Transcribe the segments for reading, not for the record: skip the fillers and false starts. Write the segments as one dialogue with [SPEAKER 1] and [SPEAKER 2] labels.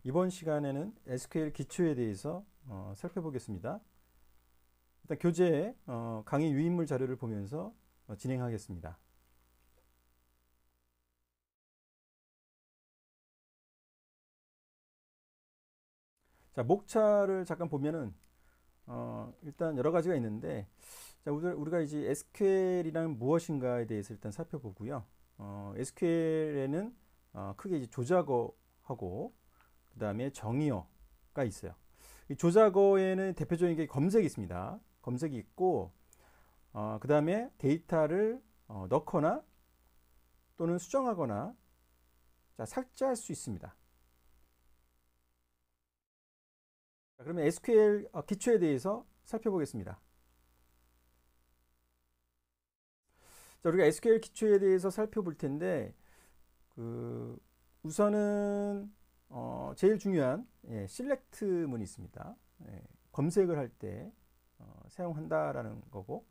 [SPEAKER 1] 이번 시간에는 SQL 기초에 대해서 살펴보겠습니다. 일단 교재 강의 유인물 자료를 보면서 진행하겠습니다. 자, 목차를 잠깐 보면은 일단 여러 가지가 있는데, 자, 우리가 이제 SQL이란 무엇인가에 대해서 일단 살펴보고요. SQL에는 크게 이제 조작어하고 그 다음에 정의어가 있어요. 이 조작어에는 대표적인 게 검색이 있습니다. 검색이 있고, 그 다음에 데이터를 넣거나 또는 수정하거나 자, 삭제할 수 있습니다. 자, 그러면 SQL 기초에 대해서 살펴보겠습니다. 자, 우리가 SQL 기초에 대해서 살펴볼 텐데, 우선은 제일 중요한 select 문이 있습니다. 검색을 할 때 사용한다라는 거고,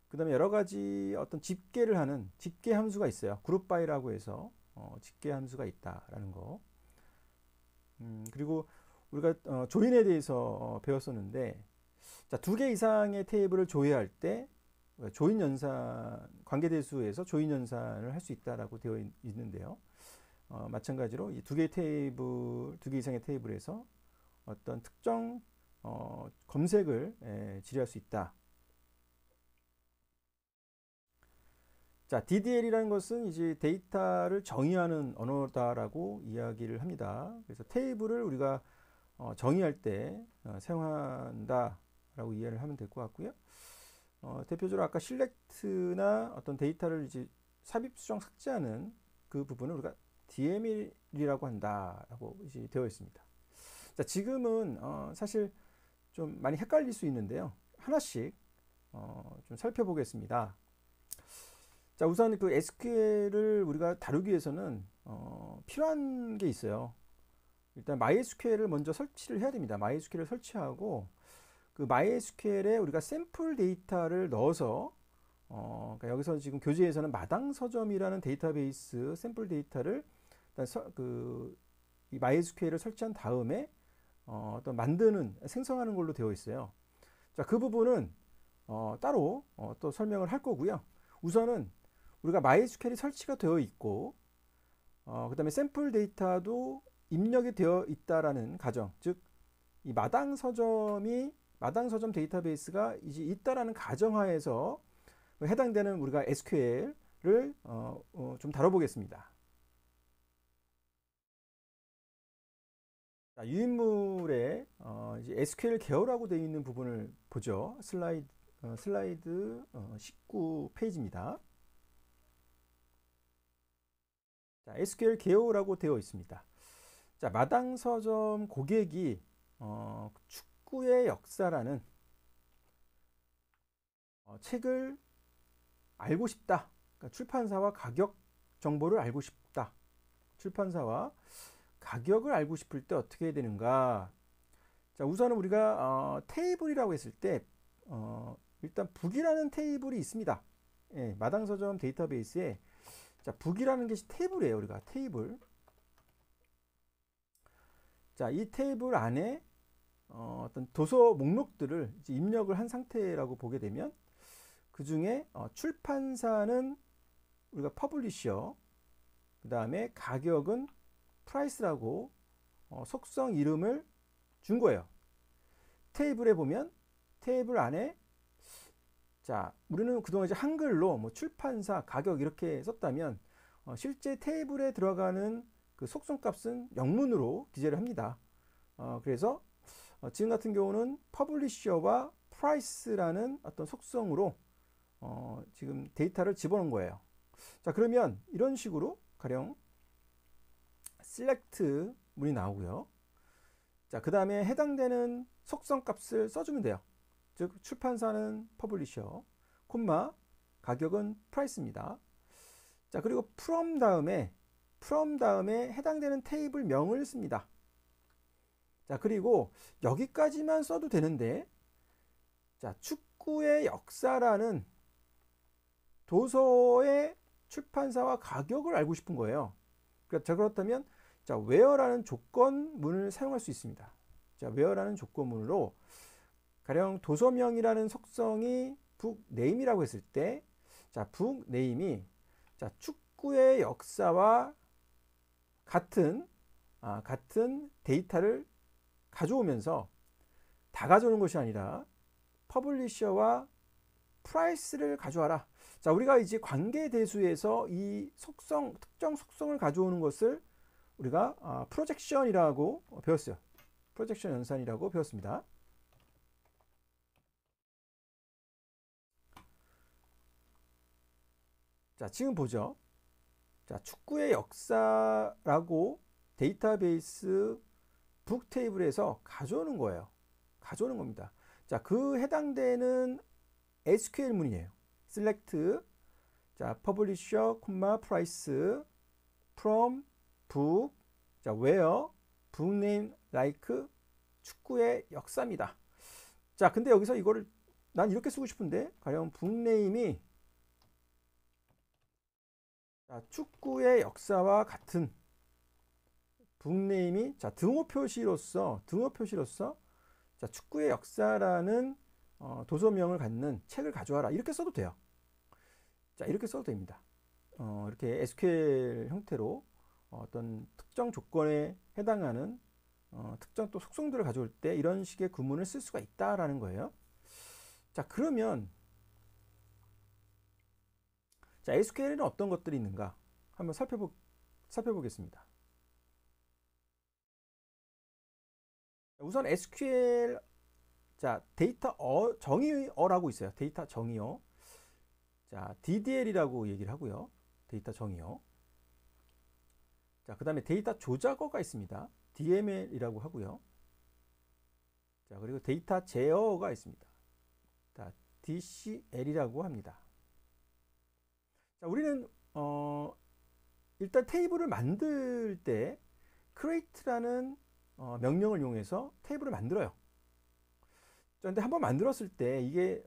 [SPEAKER 1] 그 다음에 여러 가지 어떤 집계를 하는 집계 함수가 있어요. 그룹 바이라고 해서 집계 함수가 있다라는 거. 그리고 우리가 조인에 대해서 배웠었는데, 자, 두 개 이상의 테이블을 조회할 때 조인 연산 관계대수에서 조인 연산을 할 수 있다라고 되어 있는데요. 마찬가지로 이 두 개 테이블, 두 개 이상의 테이블에서 어떤 특정 검색을 질의할 수 있다. 자, DDL이라는 것은 이제 데이터를 정의하는 언어다라고 이야기를 합니다. 그래서 테이블을 우리가 정의할 때 사용한다라고 이해를 하면 될 것 같고요. 대표적으로 아까 select나 어떤 데이터를 이제 삽입, 수정, 삭제하는 그 부분을 우리가 DML이라고 한다라고 이제 되어 있습니다. 자, 지금은 사실 좀 많이 헷갈릴 수 있는데요. 하나씩 좀 살펴보겠습니다. 자, 우선 그 SQL을 우리가 다루기 위해서는 필요한 게 있어요. 일단 MySQL을 먼저 설치를 해야 됩니다. MySQL을 설치하고 그 MySQL에 우리가 샘플 데이터를 넣어서 그러니까 여기서 지금 교재에서는 마당서점이라는 데이터베이스 샘플 데이터를 일단 이 MySQL을 설치한 다음에 어떤 만드는 생성하는 걸로 되어 있어요. 자, 그 부분은 따로 또 설명을 할 거고요. 우선은 우리가 MySQL이 설치가 되어 있고 그 다음에 샘플 데이터도 입력이 되어 있다라는 가정, 즉 이 마당서점 데이터베이스가 이제 있다라는 가정하에서 해당되는 우리가 SQL을 좀 다뤄보겠습니다. 자, 유인물에 이제 SQL 개요라고 되어 있는 부분을 보죠. 슬라이드 19페이지입니다. 자, SQL 개요라고 되어 있습니다. 자, 마당서점 고객이 축구의 역사라는 책을 알고 싶다. 그러니까 출판사와 가격 정보를 알고 싶다. 출판사와 가격을 알고 싶을 때 어떻게 해야 되는가? 자, 우선은 우리가 테이블이라고 했을 때 일단 북이라는 테이블이 있습니다. 예, 마당서점 데이터베이스에 자, 북이라는 것이 테이블이에요. 우리가 테이블. 자, 이 테이블 안에 어떤 도서 목록들을 이제 입력을 한 상태라고 보게 되면 그 중에 출판사는 우리가 퍼블리셔, 그 다음에 가격은 프라이스라고 속성 이름을 준 거예요. 테이블에 보면 테이블 안에 자, 우리는 그동안 이제 한글로 뭐 출판사, 가격 이렇게 썼다면 실제 테이블에 들어가는 그 속성 값은 영문으로 기재를 합니다. 그래서 지금 같은 경우는 퍼블리셔와 프라이스라는 어떤 속성으로 지금 데이터를 집어넣은 거예요. 자, 그러면 이런 식으로 가령 select 문이 나오고요. 자, 그 다음에 해당되는 속성 값을 써주면 돼요. 즉 출판사는 퍼블리셔, 콤마 가격은 프라이스입니다. 자, 그리고 from 다음에 해당되는 테이블 명을 씁니다. 자, 그리고 여기까지만 써도 되는데, 자, 축구의 역사라는 도서의 출판사와 가격을 알고 싶은 거예요. 그렇다면 자, where라는 조건문을 사용할 수 있습니다. 자, where라는 조건문으로 가령 도서명이라는 속성이 북 네임이라고 했을 때, 자, 북 네임이 자, 축구의 역사와 같은 데이터를 가져오면서 다 가져오는 것이 아니라 퍼블리셔와 프라이스를 가져와라. 자, 우리가 이제 관계 대수에서 이 속성, 특정 속성을 가져오는 것을 우리가 프로젝션이라고 배웠어요. 프로젝션 연산이라고 배웠습니다. 자, 지금 보죠. 자, 축구의 역사라고 데이터베이스 북 테이블에서 가져오는 거예요. 가져오는 겁니다. 자, 그 해당되는 SQL 문이에요. select 자, publisher, price from book 자, where book name like 축구의 역사입니다. 자, 근데 여기서 이거를 난 이렇게 쓰고 싶은데 가령 book name이 자, 축구의 역사와 같은 북네임이 자, 등호 표시로서 자, 축구의 역사라는 도서명을 갖는 책을 가져와라. 이렇게 써도 돼요. 자, 이렇게 써도 됩니다. 이렇게 SQL 형태로 어떤 특정 조건에 해당하는 특정 또 속성들을 가져올 때 이런 식의 구문을 쓸 수가 있다라는 거예요. 자, 그러면 자, SQL에는 어떤 것들이 있는가 한번 살펴보겠습니다. 우선 SQL 자, 데이터 정의어라고 있어요. 데이터 정의어. 자, DDL이라고 얘기를 하고요. 데이터 정의어. 자, 그다음에 데이터 조작어가 있습니다. DML이라고 하고요. 자, 그리고 데이터 제어가 있습니다. 자, DCL이라고 합니다. 자, 우리는 일단 테이블을 만들 때 create라는 명령을 이용해서 테이블을 만들어요. 그런데 한번 만들었을 때 이게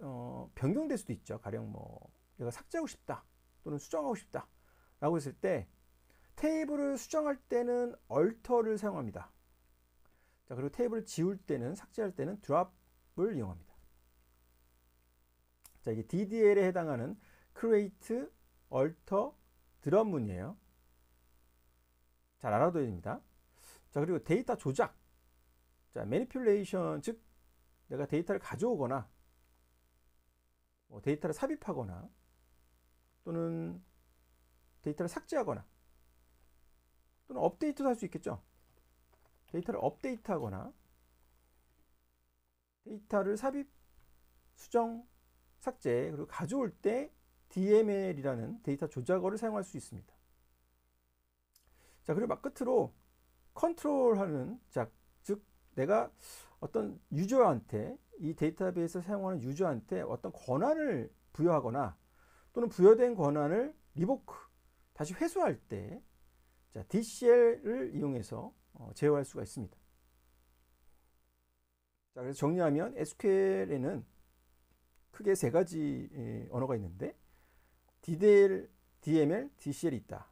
[SPEAKER 1] 변경될 수도 있죠. 가령 뭐 내가 삭제하고 싶다 또는 수정하고 싶다 라고 했을 때 테이블을 수정할 때는 alter를 사용합니다. 자, 그리고 테이블을 지울 때는 삭제할 때는 drop을 이용합니다. 자, 이게 DDL에 해당하는 create, alter, drop 문이에요. 잘 알아둬야 됩니다. 자, 그리고 데이터 조작. 자, manipulation, 즉 내가 데이터를 가져오거나 데이터를 삽입하거나 또는 데이터를 삭제하거나 또는 업데이트도 할 수 있겠죠. 데이터를 업데이트하거나 데이터를 삽입, 수정, 삭제 그리고 가져올 때 DML이라는 데이터 조작어를 사용할 수 있습니다. 자, 그리고 막 끝으로 컨트롤하는 자, 즉 내가 어떤 유저한테 이 데이터베이스를 사용하는 유저한테 어떤 권한을 부여하거나 또는 부여된 권한을 리보크 다시 회수할 때 자, DCL을 이용해서 제어할 수가 있습니다. 자, 그래서 정리하면 SQL에는 크게 세 가지 언어가 있는데 DDL, DML, DCL이 있다.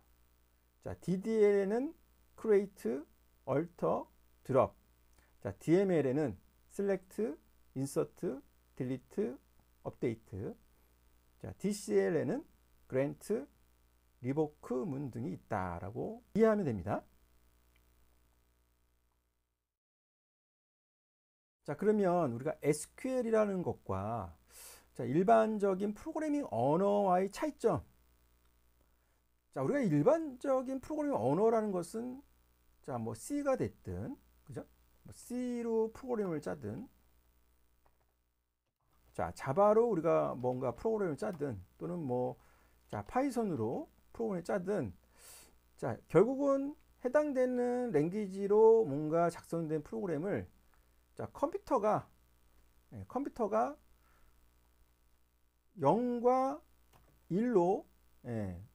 [SPEAKER 1] 자, DDL에는 create, alter, drop. 자, DML에는 select, insert, delete, update. 자, DCL에는 grant, revoke 문 등이 있다라고 이해하면 됩니다. 자, 그러면 우리가 SQL이라는 것과 자, 일반적인 프로그래밍 언어와의 차이점. 자, 우리가 일반적인 프로그래밍 언어라는 것은 자, 뭐 C가 됐든 그죠? 뭐 C로 프로그램을 짜든 자, 자바로 우리가 뭔가 프로그램을 짜든 또는 뭐 자, 파이썬으로 프로그램을 짜든 자, 결국은 해당되는 랭귀지로 뭔가 작성된 프로그램을 자, 컴퓨터가 0과 1로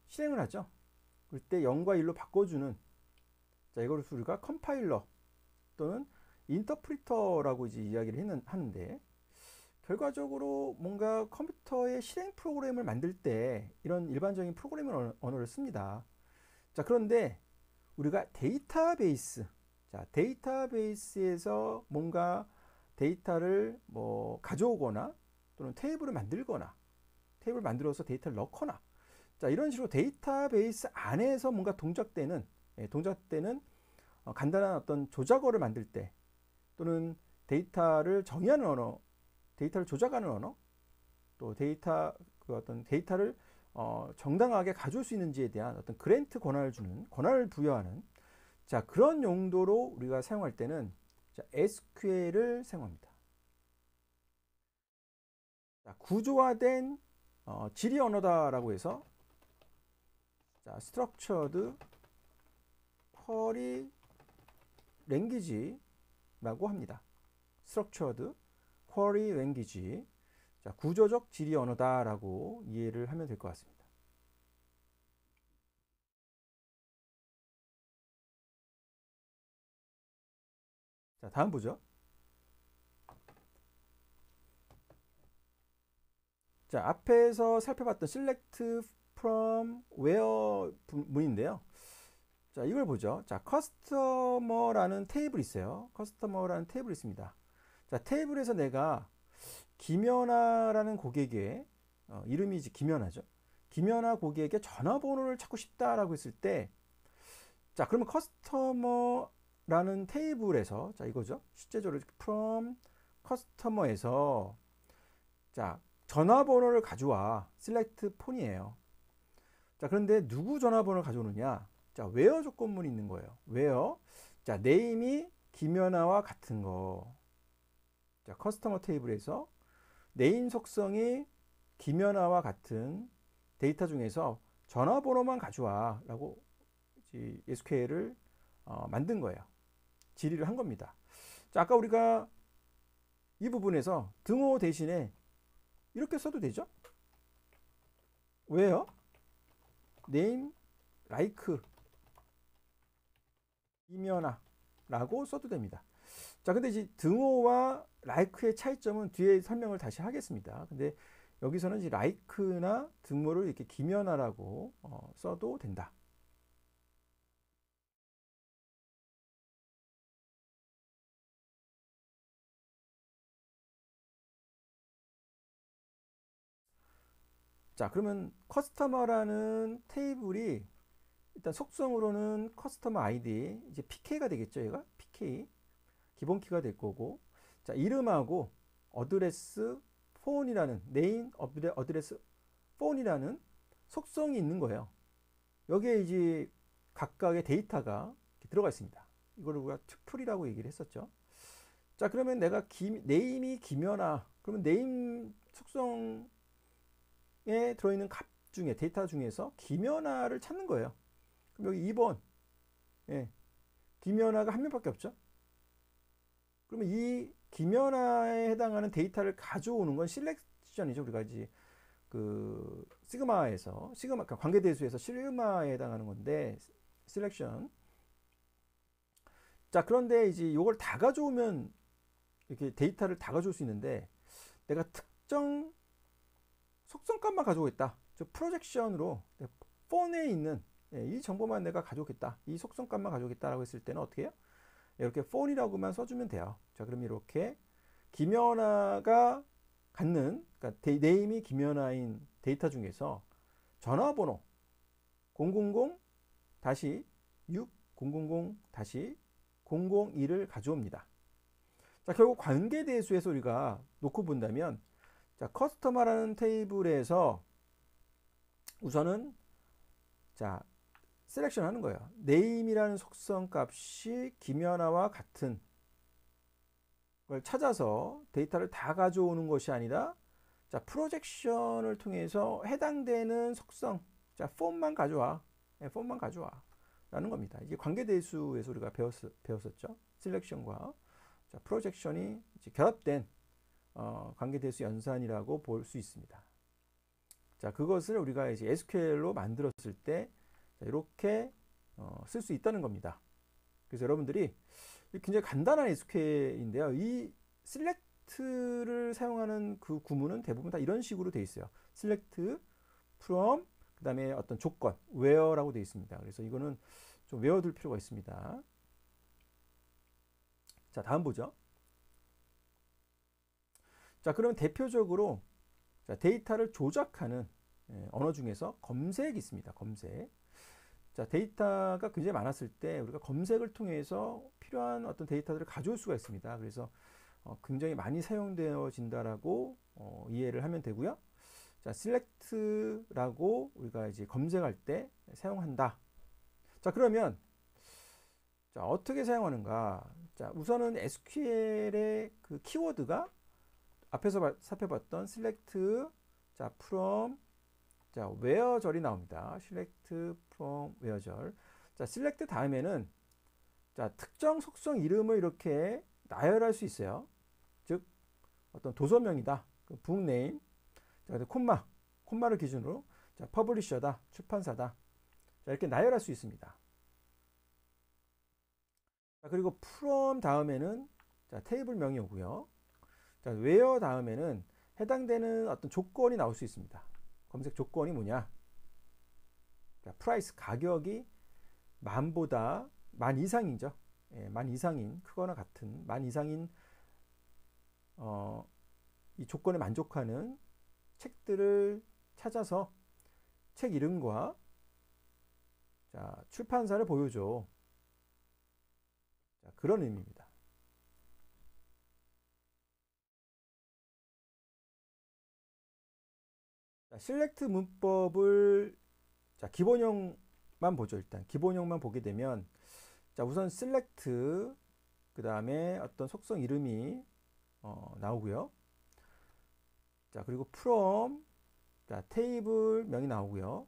[SPEAKER 1] 실행을 하죠. 그럴 때 0과 1로 바꿔주는 자, 이걸 우리가 컴파일러 또는 인터프리터라고 이제 이야기를 하는데 결과적으로 뭔가 컴퓨터의 실행 프로그램을 만들 때 이런 일반적인 프로그래밍 언어를 씁니다. 자, 그런데 우리가 데이터베이스, 자, 데이터베이스에서 뭔가 데이터를 뭐 가져오거나 또는 테이블을 만들거나 테이블을 만들어서 데이터를 넣거나, 자, 이런 식으로 데이터베이스 안에서 뭔가 동작되는 간단한 어떤 조작어를 만들 때, 또는 데이터를 정의하는 언어, 데이터를 조작하는 언어, 또 그 어떤 데이터를 정당하게 가져올 수 있는지에 대한 어떤 그랜트 권한을 부여하는, 자, 그런 용도로 우리가 사용할 때는, 자, SQL을 사용합니다. 자, 구조화된 지리 언어다라고 해서, 자, Structured Query Language라고 합니다. Structured Query Language, 자, 구조적 지리 언어다라고 이해를 하면 될 것 같습니다. 자, 다음 보죠. 자, 앞에서 살펴봤던 select from where 문인데요. 자, 이걸 보죠. 자, customer라는 테이블이 있어요. customer라는 테이블이 있습니다. 자, 테이블에서 내가 김연아라는 고객의 이름이 이제 김연아죠. 김연아 고객의 전화번호를 찾고 싶다라고 했을 때, 자, 그러면 customer라는 테이블에서, 자, 이거죠. 실제적으로 from customer에서, 자, 전화번호를 가져와. select phone이에요. 자, 그런데 누구 전화번호를 가져오느냐? 자, where 조건문이 있는 거예요. where, 자, name이 김연아와 같은 거. 자, 커스터머 테이블에서 네임 속성이 김연아와 같은 데이터 중에서 전화번호만 가져와 라고 SQL을 만든 거예요. 질의를 한 겁니다. 자, 아까 우리가 이 부분에서 등호 대신에 이렇게 써도 되죠? 왜요? name like 김연아 라고 써도 됩니다. 자, 근데 이제 등호와 like의 차이점은 뒤에 설명을 다시 하겠습니다. 근데 여기서는 이제 like나 등호를 이렇게 김연아라고 써도 된다. 자, 그러면 커스터머라는 테이블이 일단 속성으로는 커스터머 아이디, 이제 PK가 되겠죠. 얘가 PK 기본 키가 될 거고, 자, 이름하고 어드레스 폰이라는 네임 어드레스 폰이라는 속성이 있는 거예요. 여기에 이제 각각의 데이터가 들어가 있습니다. 이걸 우리가 투플이라고 얘기를 했었죠. 자, 그러면 내가 네임이 김연아, 그러면 네임 속성에 들어있는 값 중에 데이터 중에서 김연아를 찾는 거예요. 그럼 여기 2번, 예, 김연아가 한 명밖에 없죠. 그러면 이 김연아에 해당하는 데이터를 가져오는 건 실렉션이죠. 우리가 이제 그 시그마 관계대수에서 시그마에 해당하는 건데, 셀렉션. 자, 그런데 이제 이걸 다 가져오면 이렇게 데이터를 다 가져올 수 있는데, 내가 특정 속성값만 가져오겠다. 즉 프로젝션으로 폰에 있는 이 정보만 내가 가져오겠다. 이 속성값만 가져오겠다라고 했을 때는 어떻게 해요? 이렇게 폰이라고만 써주면 돼요. 자, 그럼 이렇게 김연아가 갖는, 그러니까 네임이 김연아인 데이터 중에서 전화번호 000-6000-001을 가져옵니다. 자, 결국 관계대수에서 우리가 놓고 본다면, 자, 커스터머라는 테이블에서 우선은, 자, 셀렉션 하는 거예요. 네임이라는 속성 값이 김연아와 같은 걸 찾아서 데이터를 다 가져오는 것이 아니라, 자, 프로젝션을 통해서 해당되는 속성, 자, 폼만 가져와. 네, 폼만 가져와 라는 겁니다. 이게 관계대수에서 우리가 배웠었죠. 셀렉션과, 자, 프로젝션이 이제 결합된 관계대수 연산이라고 볼 수 있습니다. 자, 그것을 우리가 이제 SQL로 만들었을 때, 자, 이렇게 쓸 수 있다는 겁니다. 그래서 여러분들이 굉장히 간단한 SQL인데요. 이 select를 사용하는 그 구문은 대부분 다 이런 식으로 되어 있어요. select from, 그 다음에 어떤 조건, where라고 되어 있습니다. 그래서 이거는 좀 외워둘 필요가 있습니다. 자, 다음 보죠. 자, 그러면 대표적으로 자, 데이터를 조작하는 언어 중에서 검색이 있습니다. 검색. 자, 데이터가 굉장히 많았을 때 우리가 검색을 통해서 필요한 어떤 데이터들을 가져올 수가 있습니다. 그래서 굉장히 많이 사용되어진다라고 이해를 하면 되고요. 자, select라고 우리가 이제 검색할 때 사용한다. 자, 그러면 자, 어떻게 사용하는가? 자, 우선은 SQL의 그 키워드가 앞에서 살펴봤던 select, 자, from, 자, where절이 나옵니다. select from where절. 자, select 다음에는 자, 특정 속성 이름을 이렇게 나열할 수 있어요. 즉 어떤 도서명이다. 그 book name. 자, 콤마를 기준으로 자, 퍼블리셔다. 출판사다. 자, 이렇게 나열할 수 있습니다. 자, 그리고 from 다음에는 자, 테이블명이 오고요. 자, where 다음에는 해당되는 어떤 조건이 나올 수 있습니다. 검색 조건이 뭐냐? 자, price 가격이 만 이상이죠. 예, 만 이상인 크거나 같은 만 이상인 이 조건에 만족하는 책들을 찾아서 책 이름과 자, 출판사를 보여줘. 자, 그런 의미입니다. 자, select 문법을 자, 기본형만 보죠. 일단 기본형만 보게 되면 자, 우선 select 그 다음에 어떤 속성 이름이 나오고요. 자, 그리고 from 자, 테이블 명이 나오고요.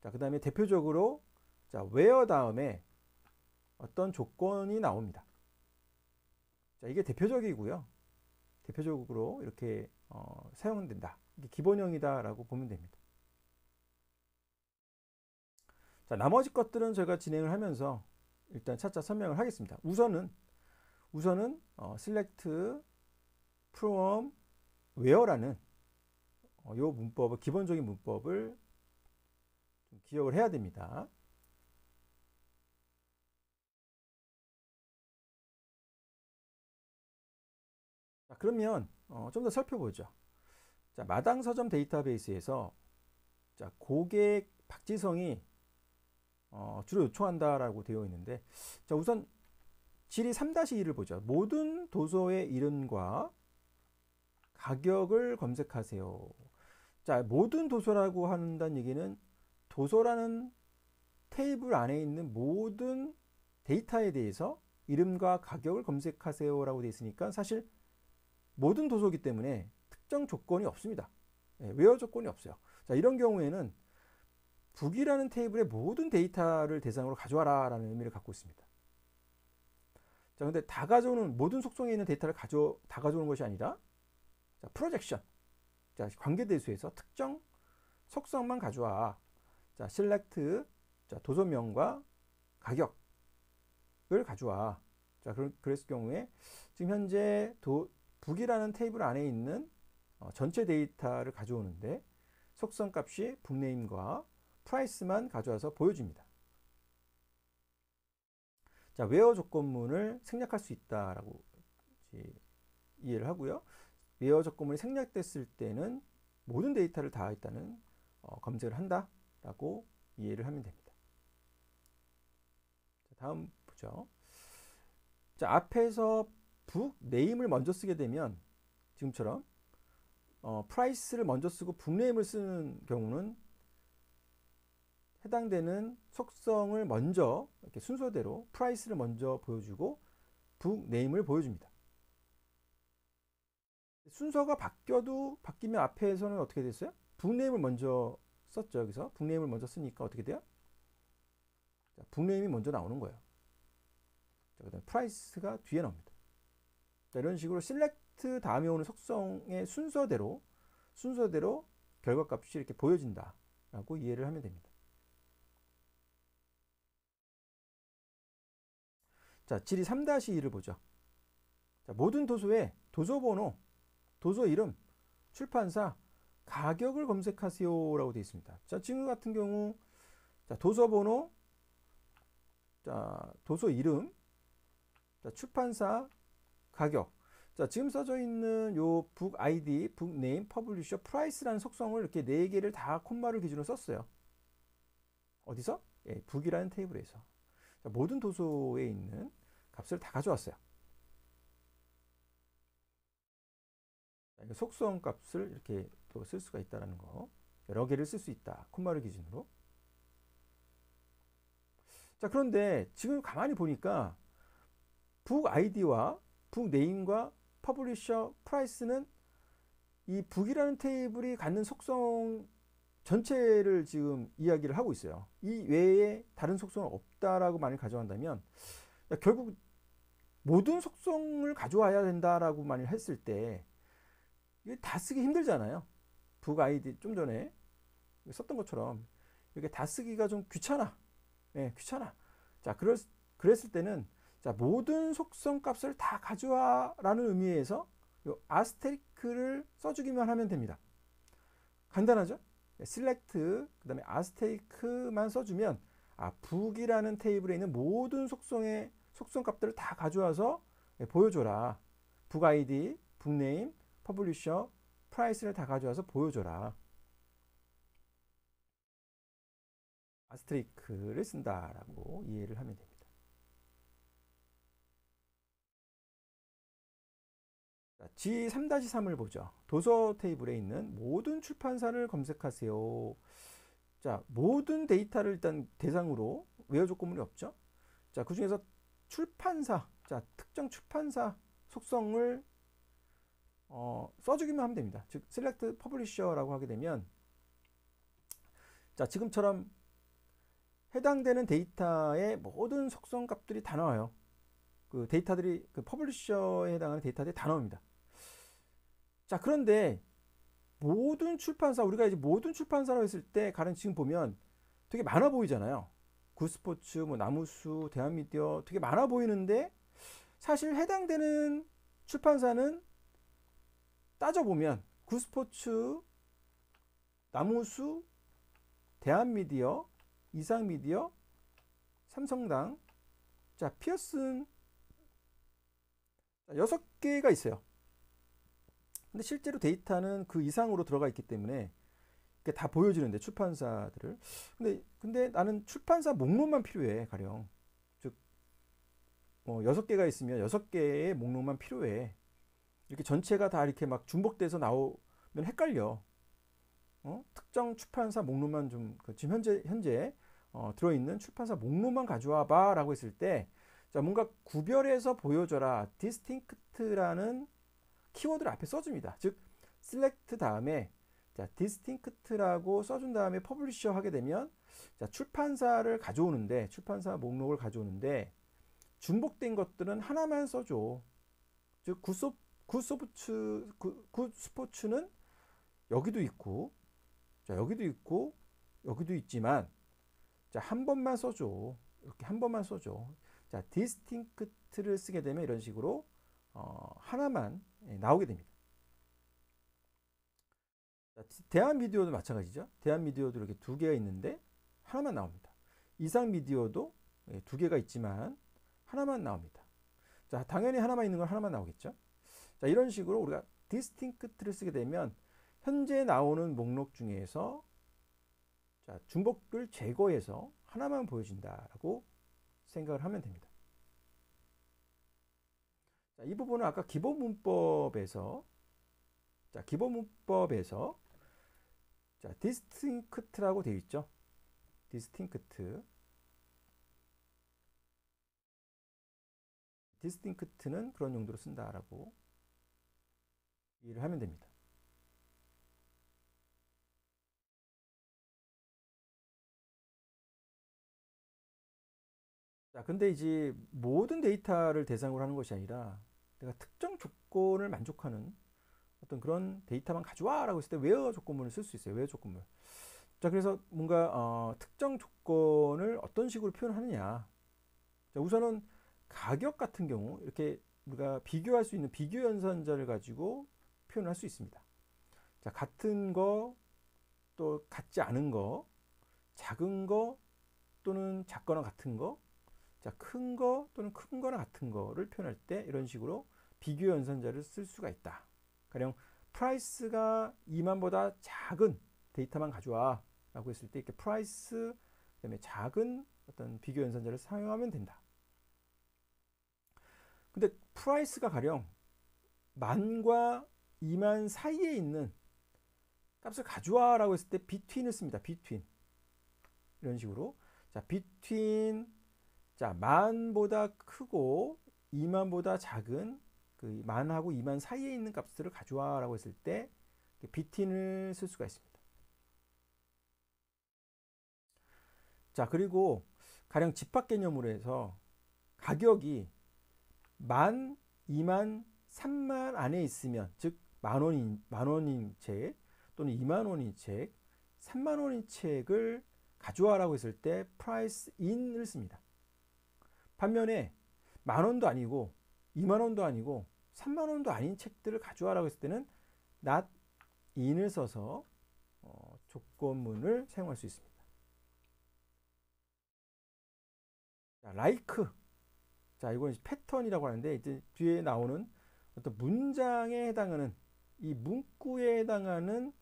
[SPEAKER 1] 자, 그 다음에 대표적으로 자, where 다음에 어떤 조건이 나옵니다. 자, 이게 대표적이고요. 대표적으로 이렇게 사용된다. 이게 기본형이다라고 보면 됩니다. 자, 나머지 것들은 제가 진행을 하면서 일단 차차 설명을 하겠습니다. 우선은 select from where라는 요 문법을 기본적인 문법을 좀 기억을 해야 됩니다. 자, 그러면 좀 더 살펴보죠. 자, 마당 서점 데이터베이스에서 자, 고객 박지성이 주로 요청한다라고 되어 있는데 자, 우선 질의 3-2를 보죠. 모든 도서의 이름과 가격을 검색하세요. 자, 모든 도서라고 한다는 얘기는 도서라는 테이블 안에 있는 모든 데이터에 대해서 이름과 가격을 검색하세요라고 되어 있으니까 사실 모든 도서이기 때문에 특정 조건이 없습니다. where 조건이 없어요. 자, 이런 경우에는 북이라는 테이블의 모든 데이터를 대상으로 가져와라 라는 의미를 갖고 있습니다. 자, 근데 다 가져오는 모든 속성에 있는 데이터를 다 가져오는 것이 아니라 자, 프로젝션. 자, 관계대수에서 특정 속성만 가져와. 자, select 자, 도서명과 가격을 가져와. 자, 그랬을 경우에 지금 현재 북이라는 테이블 안에 있는 전체 데이터를 가져오는데 속성 값이 북네임과 프라이스만 가져와서 보여줍니다. 자, where 조건문을 생략할 수 있다라고 이해를 하고요. where 조건문이 생략됐을 때는 모든 데이터를 다 일단은 검색을 한다라고 이해를 하면 됩니다. 자, 다음 보죠. 자, 앞에서 북 네임을 먼저 쓰게 되면 지금처럼 프라이스를 먼저 쓰고 북 네임을 쓰는 경우는 해당되는 속성을 먼저 이렇게 순서대로 프라이스를 먼저 보여주고 북 네임을 보여줍니다. 순서가 바뀌면 앞에서는 어떻게 됐어요? 북 네임을 먼저 썼죠. 여기서 북 네임을 먼저 쓰니까 어떻게 돼요? 북 네임이 먼저 나오는 거예요. 자, 그다음에 프라이스가 뒤에 나옵니다. 자, 이런 식으로 select 다음에 오는 속성의 순서대로 결과값이 이렇게 보여진다라고 이해를 하면 됩니다. 자, 질의 3-2를 보죠. 자, 모든 도서의 도서번호, 도서 이름, 출판사, 가격을 검색하세요라고 되어 있습니다. 자, 지금 같은 경우 자, 도서번호 자, 도서 이름, 자, 출판사, 가격. 자, 지금 써져 있는 요 북 아이디, 북 네임, 퍼블리셔, 프라이스라는 속성을 이렇게 네 개를 다 콤마를 기준으로 썼어요. 어디서? 예, 북이라는 테이블에서. 자, 모든 도서에 있는 값을 다 가져왔어요. 자, 속성 값을 이렇게 또 쓸 수가 있다는 거. 여러 개를 쓸 수 있다. 콤마를 기준으로. 자, 그런데 지금 가만히 보니까 북 아이디와 북 네임과 퍼블리셔 프라이스는 이 북이라는 테이블이 갖는 속성 전체를 지금 이야기를 하고 있어요. 이 외에 다른 속성은 없다라고 만약 가져간다면 결국 모든 속성을 가져와야 된다라고 만약 했을 때 이게 다 쓰기 힘들잖아요. 북 아이디 좀 전에 썼던 것처럼 이렇게 다 쓰기가 좀 귀찮아. 예, 귀찮아. 자, 그랬을 때는 자, 모든 속성 값을 다 가져와라는 의미에서 요 아스테리크를 써주기만 하면 됩니다. 간단하죠? select 그다음에 아스테리크만 써주면 북이라는 테이블에 있는 모든 속성의 속성 값들을 다 가져와서 보여줘라. 북 아이디, 북 네임, 퍼블리셔, 프라이스를 다 가져와서 보여줘라. 아스테리크를 쓴다라고 이해를 하면 됩니다. G3-3을 보죠. 도서 테이블에 있는 모든 출판사를 검색하세요. 자, 모든 데이터를 일단 대상으로 외어 조건물이 없죠. 자, 그 중에서 출판사, 자, 특정 출판사 속성을 써주기만 하면 됩니다. 즉, select publisher라고 하게 되면, 자, 지금처럼 해당되는 데이터의 모든 속성 값들이 다 나와요. 그 데이터들이, 그 퍼블리셔에 해당하는 데이터들이 다 나옵니다. 자, 그런데 모든 출판사, 우리가 이제 모든 출판사라고 했을 때 가령 지금 보면 되게 많아 보이잖아요. 굿스포츠, 뭐 나무수, 대한미디어 되게 많아 보이는데 사실 해당되는 출판사는 따져보면 굿스포츠, 나무수, 대한미디어, 이상미디어, 삼성당, 자, 피어슨 6개가 있어요. 근데 실제로 데이터는 그 이상으로 들어가 있기 때문에 다 보여지는데 출판사들을 근데 나는 출판사 목록만 필요해. 가령 즉 뭐 6개가 있으면 6개의 목록만 필요해. 이렇게 전체가 다 이렇게 막 중복돼서 나오면 헷갈려. 특정 출판사 목록만 좀 지금 현재 들어있는 출판사 목록만 가져와 봐 라고 했을 때 자, 뭔가 구별해서 보여줘라. distinct라는 키워드를 앞에 써줍니다. 즉 select 다음에 자, distinct라고 써준 다음에 publisher 하게 되면 자, 출판사를 가져오는데 출판사 목록을 가져오는데 중복된 것들은 하나만 써줘. 즉 굿스포츠는 여기도 있고 자, 여기도 있고 여기도 있지만 자, 한 번만 써줘. 이렇게 한 번만 써줘. 자, distinct를 쓰게 되면 이런 식으로 하나만 나오게 됩니다. 대한미디어도 마찬가지죠. 대한미디어도 이렇게 2개가 있는데 하나만 나옵니다. 이상미디어도 2개가 있지만 하나만 나옵니다. 자, 당연히 하나만 있는 건 하나만 나오겠죠. 자, 이런 식으로 우리가 distinct를 쓰게 되면 현재 나오는 목록 중에서 자, 중복을 제거해서 하나만 보여준다라고 생각을 하면 됩니다. 자, 이 부분은 아까 기본 문법에서 자, distinct라고 되어 있죠. distinct는 그런 용도로 쓴다라고 이해를 하면 됩니다. 자, 근데 이제 모든 데이터를 대상으로 하는 것이 아니라 내가 특정 조건을 만족하는 어떤 그런 데이터만 가져와라고 했을 때 웨어 조건문을 쓸 수 있어요. 웨어 조건문. 자, 그래서 뭔가 특정 조건을 어떤 식으로 표현하느냐. 자, 우선은 가격 같은 경우 이렇게 우리가 비교할 수 있는 비교 연산자를 가지고 표현할 수 있습니다. 자, 같은 거, 또 같지 않은 거, 작은 거 또는 작거나 같은 거, 자, 큰 거 또는 큰 거나 같은 거를 표현할 때 이런 식으로 비교 연산자를 쓸 수가 있다. 가령 프라이스가 2만보다 작은 데이터만 가져와 라고 했을 때 이렇게 프라이스 그다음에 작은 어떤 비교 연산자를 사용하면 된다. 근데 프라이스가 가령 만과 2만 사이에 있는 값을 가져와 라고 했을 때 between을 씁니다. between. 이런 식으로. 자, between 자, 만보다 크고 2만보다 작은 그 만하고 2만 사이에 있는 값들을 가져와 라고 했을 때 between을 쓸 수가 있습니다. 자, 그리고 가령 집합 개념으로 해서 가격이 만, 2만, 3만 안에 있으면 즉 만원인 책 또는 2만원인 책, 3만원인 책을 가져와라고 했을 때 price in을 씁니다. 반면에 만원도 아니고 2만원도 아니고 3만원도 아닌 책들을 가져와라고 했을 때는 not in을 써서 조건문을 사용할 수 있습니다. 자, like. 자, 이건 패턴이라고 하는데 이제 뒤에 나오는 어떤 문장에 해당하는 이 문구에 해당하는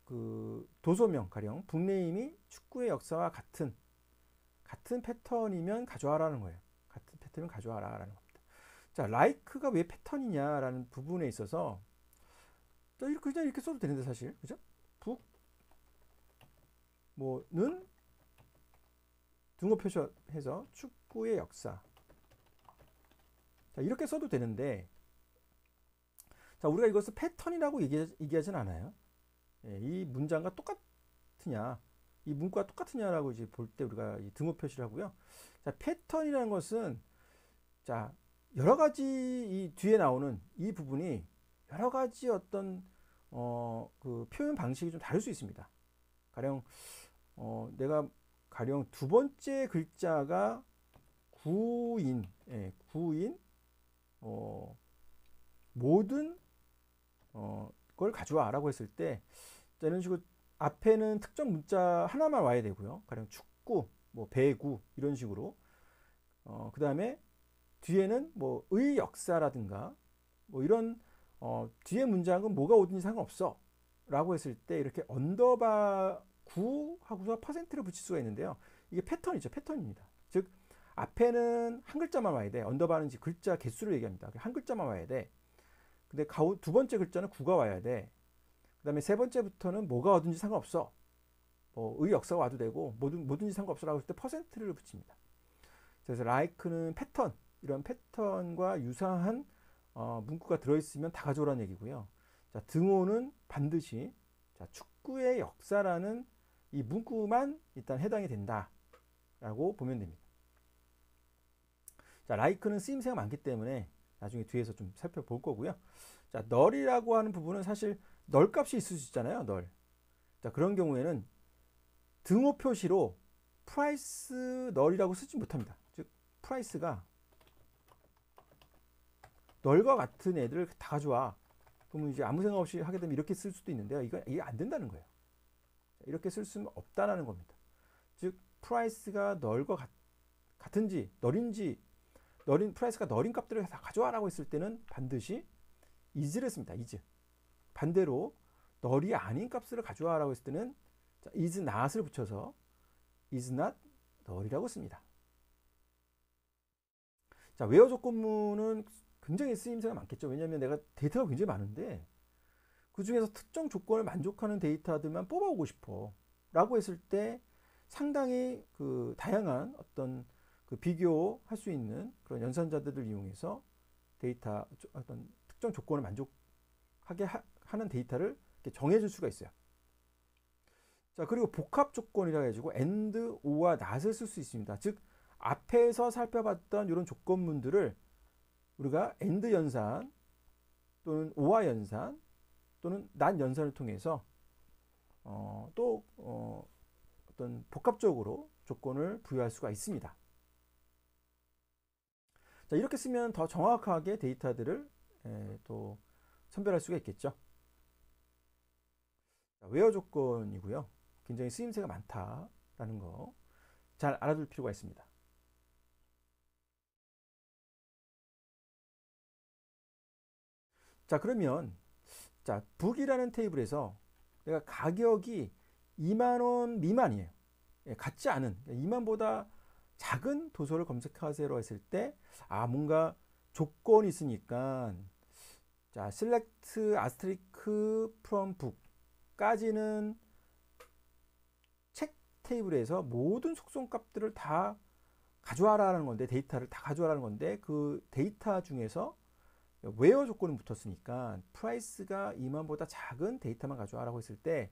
[SPEAKER 1] 그 도소명 가령 북네임이 축구의 역사와 같은 패턴이면 가져와라는 거예요. 같은 패턴은 가져와라라는 겁니다. 자, like가 왜 패턴이냐라는 부분에 있어서 그냥 이렇게 써도 되는데 사실 그죠? 북 뭐는 등호 표시해서 축구의 역사. 자, 이렇게 써도 되는데 자, 우리가 이것을 패턴이라고 얘기하진 않아요. 예, 이 문장과 똑같으냐, 이 문구가 똑같으냐라고 이제 볼 때 우리가 이 등호 표시를 하고요. 자, 패턴이라는 것은 자, 여러 가지 이 뒤에 나오는 이 부분이 여러 가지 어떤 그 표현 방식이 좀 다를 수 있습니다. 가령 내가 가령 두 번째 글자가 구인, 예, 구인 모든 걸 가져와라고 했을 때 이런 식으로 앞에는 특정 문자 하나만 와야 되고요. 가령 축구, 뭐 배구 이런 식으로 그 다음에 뒤에는 뭐 의 역사라든가 뭐 이런 뒤에 문장은 뭐가 오든지 상관없어 라고 했을 때 이렇게 언더바 9 하고서 퍼센트를 붙일 수가 있는데요. 이게 패턴이죠. 패턴입니다. 즉 앞에는 한 글자만 와야 돼. 언더바는 글자 개수를 얘기합니다. 한 글자만 와야 돼. 근데 두 번째 글자는 9가 와야 돼. 그 다음에 세 번째부터는 뭐가 와든지 상관없어. 의 역사가 와도 되고 뭐든지 상관없어 라고 했을 때 퍼센트를 붙입니다. 그래서 like는 패턴, 이런 패턴과 유사한 문구가 들어있으면 다 가져오라는 얘기고요. 자, 등호는 반드시 자, 축구의 역사라는 이 문구만 일단 해당이 된다 라고 보면 됩니다. 자, like는 쓰임새가 많기 때문에 나중에 뒤에서 좀 살펴볼 거고요. 자, 널이라고 하는 부분은 사실 널 값이 있을 수 있잖아요. 널. 자, 그런 경우에는 등호 표시로 price 널이라고 쓰지 못합니다. 즉 price가 널과 같은 애들을 다 가져와. 그러면 이제 아무 생각 없이 하게 되면 이렇게 쓸 수도 있는데요. 이게 안 된다는 거예요. 이렇게 쓸 수는 없다라는 겁니다. 즉 price가 널과 같은지 널인지 프라이스가 널인 값들을 다 가져와라고 했을 때는 반드시 is를 씁니다. is. 반대로 널이 아닌 값을 가져와라고 했을 때는 is not을 붙여서 is not 널이라고 씁니다. 자, 웨어 조건문은 굉장히 쓰임새가 많겠죠. 왜냐하면 내가 데이터가 굉장히 많은데 그 중에서 특정 조건을 만족하는 데이터들만 뽑아오고 싶어 라고 했을 때 상당히 그 다양한 어떤 그 비교할 수 있는 그런 연산자들을 이용해서 데이터 어떤 특정 조건을 만족하게 하는 데이터를 이렇게 정해줄 수가 있어요. 자, 그리고 복합 조건이라 해가지고 and, or와 not을 쓸 수 있습니다. 즉 앞에서 살펴봤던 이런 조건문들을 우리가 and 연산 또는 or 연산 또는 not 연산을 통해서 또 어떤 복합적으로 조건을 부여할 수가 있습니다. 자, 이렇게 쓰면 더 정확하게 데이터들을 또 선별할 수가 있겠죠. 자, 웨어 조건이고요. 굉장히 쓰임새가 많다라는 거 잘 알아둘 필요가 있습니다. 자, 그러면 자, 북이라는 테이블에서 내가 가격이 2만 원 미만이에요. 예, 같지 않은 2만보다 작은 도서를 검색하세요 했을 때, 아, 뭔가 조건이 있으니까, 자, select asterisk from book까지는 책 테이블에서 모든 속성 값들을 다 가져와라는 건데, 데이터를 다 가져와라는 건데, 그 데이터 중에서 웨어 조건이 붙었으니까 프라이스가 2만보다 작은 데이터만 가져와라고 했을 때,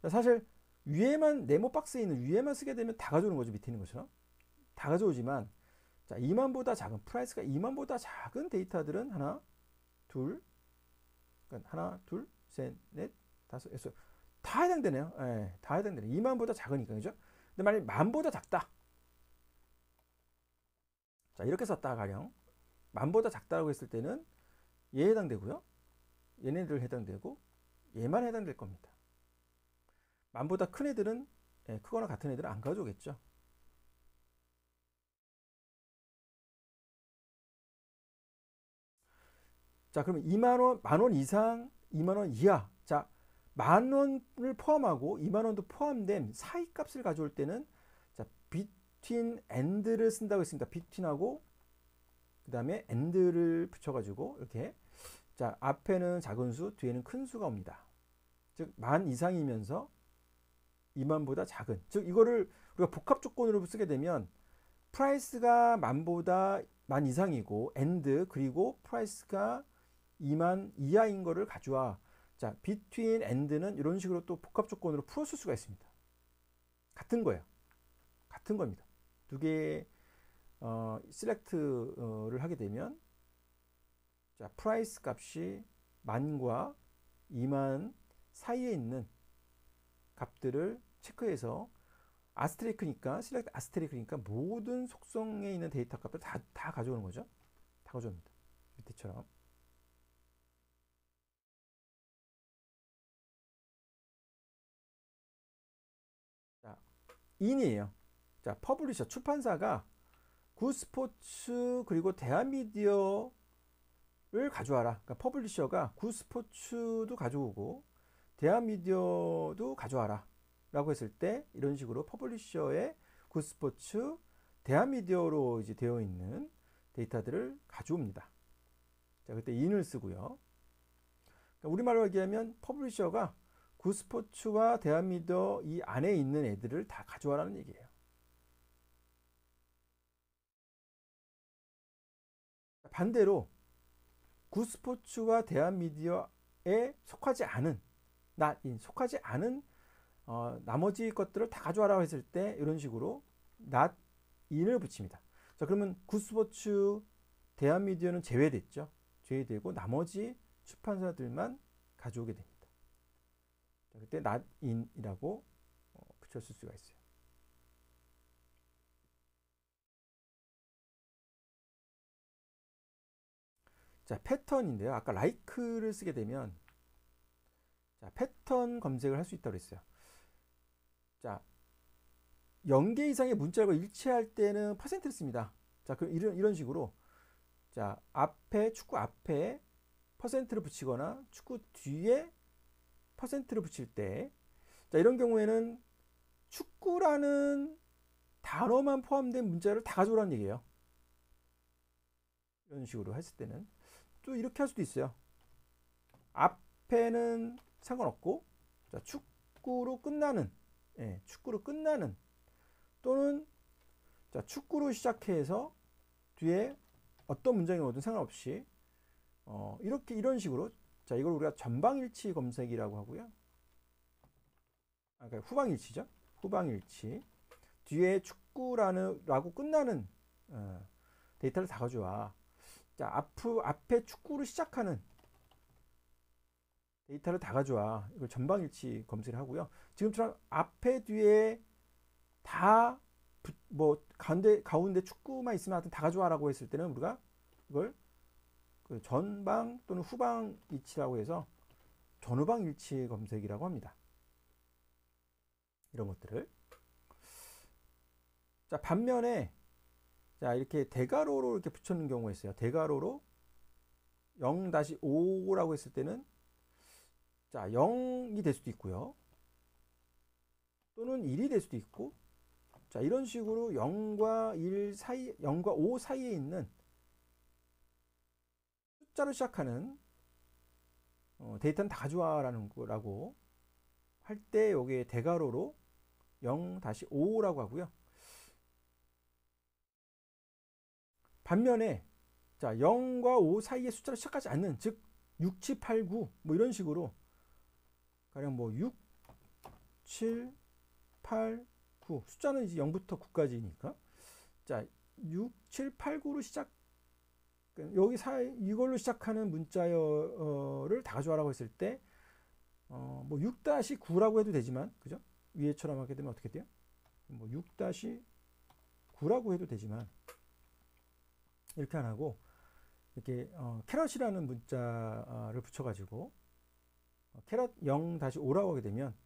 [SPEAKER 1] 사실 위에만, 네모 박스에 있는 위에만 쓰게 되면 다 가져오는 거죠. 밑에 있는 것처럼 다 가져오지만, 자, 2만보다 작은, 프라이스가 2만보다 작은 데이터들은 하나, 둘, 그러니까 하나, 둘, 셋, 넷, 다섯, 여섯, 다 해당되네요. 예, 다 해당되네. 2만보다 작으니까, 그죠? 근데 만약에 만보다 작다. 자, 이렇게 썼다, 가령. 만보다 작다라고 했을 때는 얘 해당되고요. 얘네들 해당되고, 얘만 해당될 겁니다. 만보다 큰 애들은, 예, 크거나 같은 애들은 안 가져오겠죠. 자, 그러면 2만 원, 만 원 이상, 2만 원 이하. 자, 만 원을 포함하고 2만 원도 포함된 사이 값을 가져올 때는, 자, between and를 쓴다고 했습니다. between하고 그다음에 and를 붙여가지고 이렇게, 자, 앞에는 작은 수, 뒤에는 큰 수가 옵니다. 즉, 만 이상이면서 2만보다 작은. 즉, 이거를 우리가 복합 조건으로 쓰게 되면 프라이스가 만보다 만 이상이고 and 그리고 프라이스가 2만 이하인 거를 가져와. 자, between and는 이런 식으로 또 복합 조건으로 풀었을 수가 있습니다. 같은 거예요. 같은 겁니다. 두 개의 select를 하게 되면, 자, price 값이 만과 2만 사이에 있는 값들을 체크해서 아스테리크니까, select 아스테리크니까 모든 속성에 있는 데이터 값을 다 가져오는 거죠. 다 가져옵니다. 밑에처럼. 자, 인이에요. 자, 퍼블리셔, 출판사가 굿스포츠 그리고 대한미디어를 가져와라. 그러니까 퍼블리셔가 굿스포츠도 가져오고 대한미디어도 가져와라 라고 했을 때, 이런 식으로 퍼블리셔의 굿스포츠, 대한미디어로 이제 되어 있는 데이터들을 가져옵니다. 자, 그때 in을 쓰고요. 그러니까 우리말로 얘기하면 퍼블리셔가 굿스포츠와 대한미디어 이 안에 있는 애들을 다 가져와라는 얘기예요. 반대로 굿스포츠와 대한미디어에 속하지 않은, 속하지 않은 나머지 것들을 다 가져와라고 했을 때, 이런 식으로 not in을 붙입니다. 자, 그러면 굿스포츠, 대한미디어는 제외됐죠. 제외되고 나머지 출판사들만 가져오게 됩니다. 자, 그때 not in이라고 붙였을 수가 있어요. 자, 패턴인데요. 아까 like를 쓰게 되면, 자, 패턴 검색을 할 수 있다고 했어요. 자, 0개 이상의 문자가 일치할 때는 퍼센트를 씁니다. 자, 그럼 이런 식으로, 자, 축구 앞에 퍼센트를 붙이거나 축구 뒤에 퍼센트를 붙일 때, 자, 이런 경우에는 축구라는 단어만 포함된 문자를 다 가져오라는 얘기예요. 이런 식으로 했을 때는 또 이렇게 할 수도 있어요. 앞에는 상관없고, 자, 축구로 끝나는, 예, 축구로 끝나는, 또는, 자, 축구로 시작해서 뒤에 어떤 문장이 오든 상관없이 이렇게, 이런 식으로, 자, 이걸 우리가 전방일치 검색이라고 하고요. 그러니까 후방일치죠. 후방일치. 뒤에 축구라고 끝나는 데이터를 다 가져와. 자, 앞에 축구로 시작하는 데이터를 다 가져와. 이걸 전방일치 검색을 하고요. 지금처럼 앞에 뒤에 다 뭐 가운데 축구만 있으면 하여튼 다 가져와라고 했을 때는 우리가 이걸 그 전방 또는 후방 일치라고 해서 전후방 일치 검색이라고 합니다. 이런 것들을. 자, 반면에, 자, 이렇게 대괄호로 이렇게 붙여놓는 경우가 있어요. 대괄호로 0-5라고 했을 때는 자 0이 될 수도 있고요. 또는 1이 될 수도 있고, 자 이런 식으로 0과 1 사이, 0과 5 사이에 있는 숫자로 시작하는 데이터는 다 가져와라는 거라고 할 때 여기에 대괄호로 0-5라고 하고요. 반면에 자 0과 5 사이의 숫자로 시작하지 않는, 즉 6, 7, 8, 9 뭐 이런 식으로 가령 뭐 6, 7, 8, 9 숫자는 이제 0부터 9까지니까 자 6, 7, 8, 9로 시작, 여기 이걸로 시작하는 문자열을 다 가져와라고 했을 때 뭐 6-9라고 해도 되지만, 그죠? 위에처럼 하게 되면 어떻게 돼요? 뭐 6-9라고 해도 되지만 이렇게 안 하고 이렇게 캐럿이라는 문자를 붙여가지고 캐럿 0-5라고 하게 되면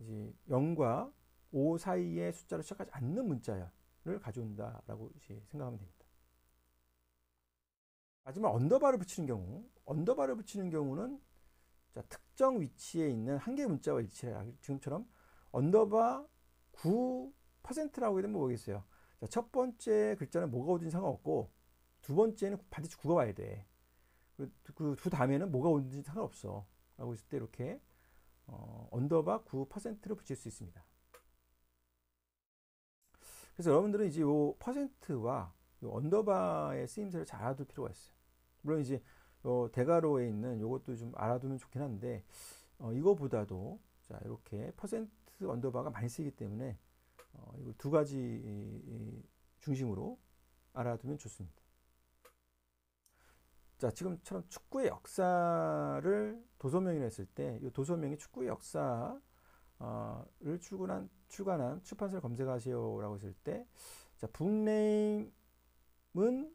[SPEAKER 1] 이제 0과 5 사이의 숫자로 시작하지 않는 문자열을 가져온다라고 이제 생각하면 됩니다. 하지만 언더바를 붙이는 경우는 자, 특정 위치에 있는 한 개의 문자와 일치해라. 지금처럼 언더바 9%라고 하게 되면 뭐겠어요? 자, 첫 번째 글자는 뭐가 오든지 상관없고 두 번째는 반드시 9가 와야 돼. 그 두 다음에는 뭐가 오든지 상관없어. 라고 했을 때 이렇게 언더바 9%를 붙일 수 있습니다. 그래서 여러분들은 이제 이 퍼센트와 언더바의 쓰임새를 잘 알아둘 필요가 있어요. 물론 이제 대괄호에 있는 이것도 좀 알아두면 좋긴 한데 이거보다도 자 이렇게 퍼센트 언더바가 많이 쓰이기 때문에 이거 두 가지 중심으로 알아두면 좋습니다. 자 지금처럼 축구의 역사를 도서명이라 했을 때 이 도서명이 축구의 역사를 출간한 출판사를 검색하세요라고 했을 때 자 북네임은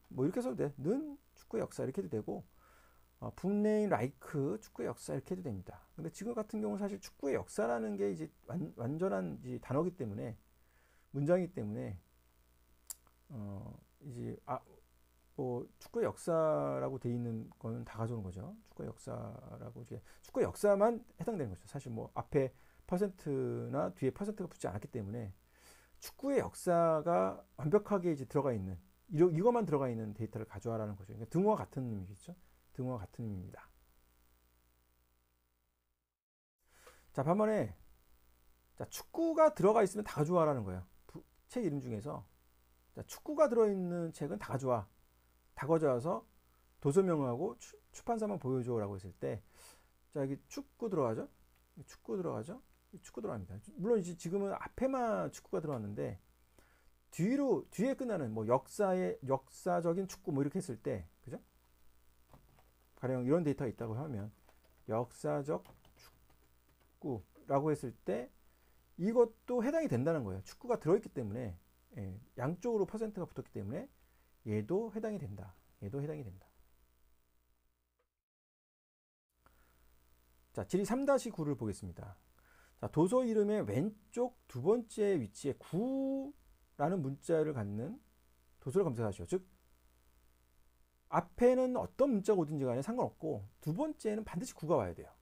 [SPEAKER 1] 뭐 이렇게 써도 돼. 는 축구의 역사 이렇게 해도 되고 북네임 라이크 축구의 역사 이렇게 해도 됩니다. 근데 지금 같은 경우는 사실 축구의 역사라는 게 이제 완전한 이제 단어기 때문에, 문장이기 때문에 이제 뭐 축구의 역사라고 돼 있는 거는 다 가져오는 거죠. 축구의 역사라고 이제 축구의 역사만 해당되는 거죠. 사실 뭐 앞에 퍼센트나 뒤에 퍼센트가 붙지 않았기 때문에 축구의 역사가 완벽하게 이제 들어가 있는 이것만 들어가 있는 데이터를 가져와라는 거죠. 그러니까 등호와 같은 의미겠죠. 등호와 같은 의미입니다. 자 반면에 자 축구가 들어가 있으면 다 가져와라는 거예요. 책 이름 중에서 자, 축구가 들어있는 책은 다 가져와. 다 가져와서 도서명하고 출판사만 보여줘라고 했을 때, 자 여기 축구 들어가죠? 축구 들어가죠? 축구 들어갑니다. 물론 이제 지금은 앞에만 축구가 들어왔는데 뒤에 끝나는 뭐 역사적인 축구 뭐 이렇게 했을 때, 그죠? 가령 이런 데이터가 있다고 하면 역사적 축구라고 했을 때 이것도 해당이 된다는 거예요. 축구가 들어있기 때문에 양쪽으로 퍼센트가 붙었기 때문에 얘도 해당이 된다. 얘도 해당이 된다. 자, 질의 3-9를 보겠습니다. 자, 도서 이름의 왼쪽 두 번째 위치에 9라는 문자를 갖는 도서를 검색하시오. 즉 앞에는 어떤 문자가 오든지 간에 상관없고 두 번째는 반드시 9가 와야 돼요.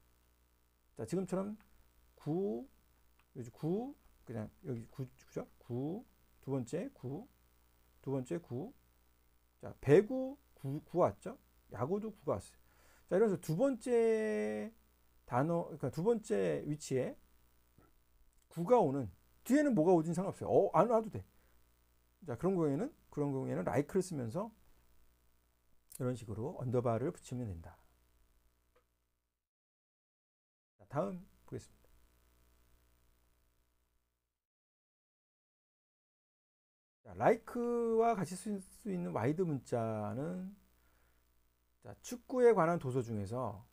[SPEAKER 1] 자, 지금처럼 9, 여기 9, 그냥 여기 9죠? 9, 두 번째 9, 두 번째 9. 자, 배구 9 왔죠? 야구도 9가 왔어요. 자, 이래서 두 번째 단어, 그러니까 두 번째 위치에 9가 오는, 뒤에는 뭐가 오든 상관없어요. 안 와도 돼. 자, 그런 경우에는 like를 쓰면서 이런 식으로 언더바를 붙이면 된다. 자, 다음 보겠습니다. 자, like와 같이 쓸 수 있는 와이드 문자는 자, 축구에 관한 도서 중에서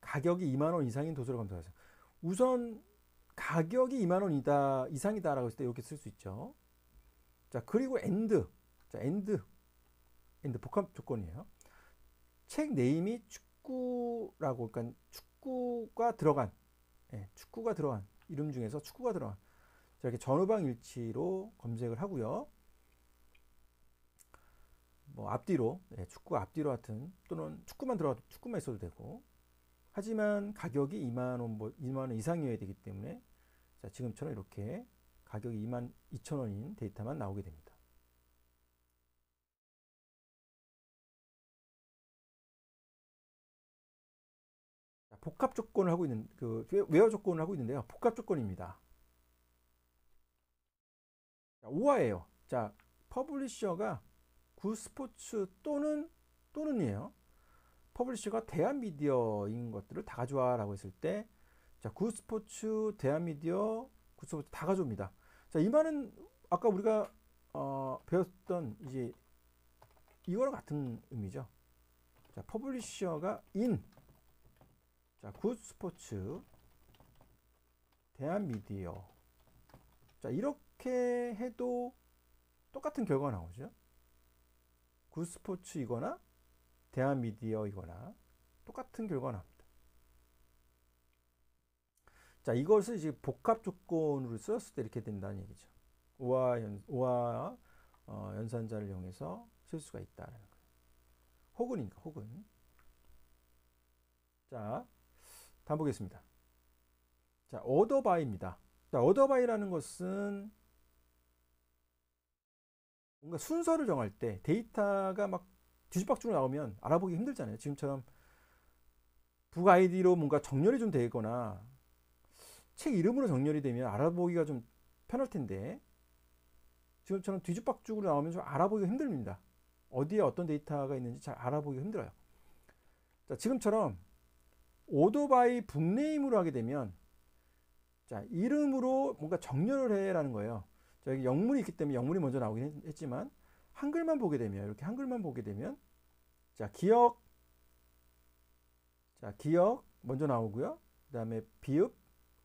[SPEAKER 1] 가격이 2만 원 이상인 도서를 검색하세요. 우선 가격이 2만 원 이상이다라고 했을 때 이렇게 쓸 수 있죠. 자, 그리고 자, 복합 조건이에요. 책 네임이 축구라고, 그러니까 축구가 들어간 이름 중에서 축구가 들어간, 자, 이렇게 전후방 일치로 검색을 하고요. 뭐 앞뒤로, 축구 앞뒤로 하여튼 또는 축구만 들어가도 축구만 있어도 되고, 하지만 가격이 2만 원, 2만 원 이상이어야 되기 때문에 자, 지금처럼 이렇게 가격이 2만 2천 원인 데이터만 나오게 됩니다. 자, 복합 조건을 하고 있는 그 웨어 조건을 하고 있는데요. 복합 조건입니다. 자, 5화예요. 자, 퍼블리셔가 굿스포츠 또는이에요. 퍼블리셔가 대한미디어인 것들을 다 가져와라고 했을 때, 자, 굿스포츠, 대한미디어, 굿스포츠 다 가져옵니다. 자, 이 말은 아까 우리가 배웠던 이제 이거랑 같은 의미죠. 자, 퍼블리셔가 자, 굿스포츠, 대한미디어. 자, 이렇게 해도 똑같은 결과가 나오죠. 굿스포츠이거나 대한미디어이거나 똑같은 결과가 나옵니다. 자, 이것을 이제 복합 조건으로 썼을 때 이렇게 된다는 얘기죠. 오와 연산자를 이용해서 쓸 수가 있다는 거예요. 혹은. 자, 다음 보겠습니다. 자, orderby입니다. 자, orderby라는 것은 뭔가 순서를 정할 때 데이터가 막 뒤죽박죽으로 나오면 알아보기 힘들잖아요. 지금처럼 북 아이디로 뭔가 정렬이 좀 되거나 책 이름으로 정렬이 되면 알아보기가 좀 편할 텐데, 지금처럼 뒤죽박죽으로 나오면 좀 알아보기가 힘듭니다. 어디에 어떤 데이터가 있는지 잘 알아보기가 힘들어요. 자, 지금처럼 order by 북네임으로 하게 되면, 자, 이름으로 뭔가 정렬을 해라는 거예요. 자, 여기 영문이 있기 때문에 영문이 먼저 나오긴 했지만, 한글만 보게 되면, 이렇게 한글만 보게 되면, 자, 기억 먼저 나오고요. 그 다음에 비읍,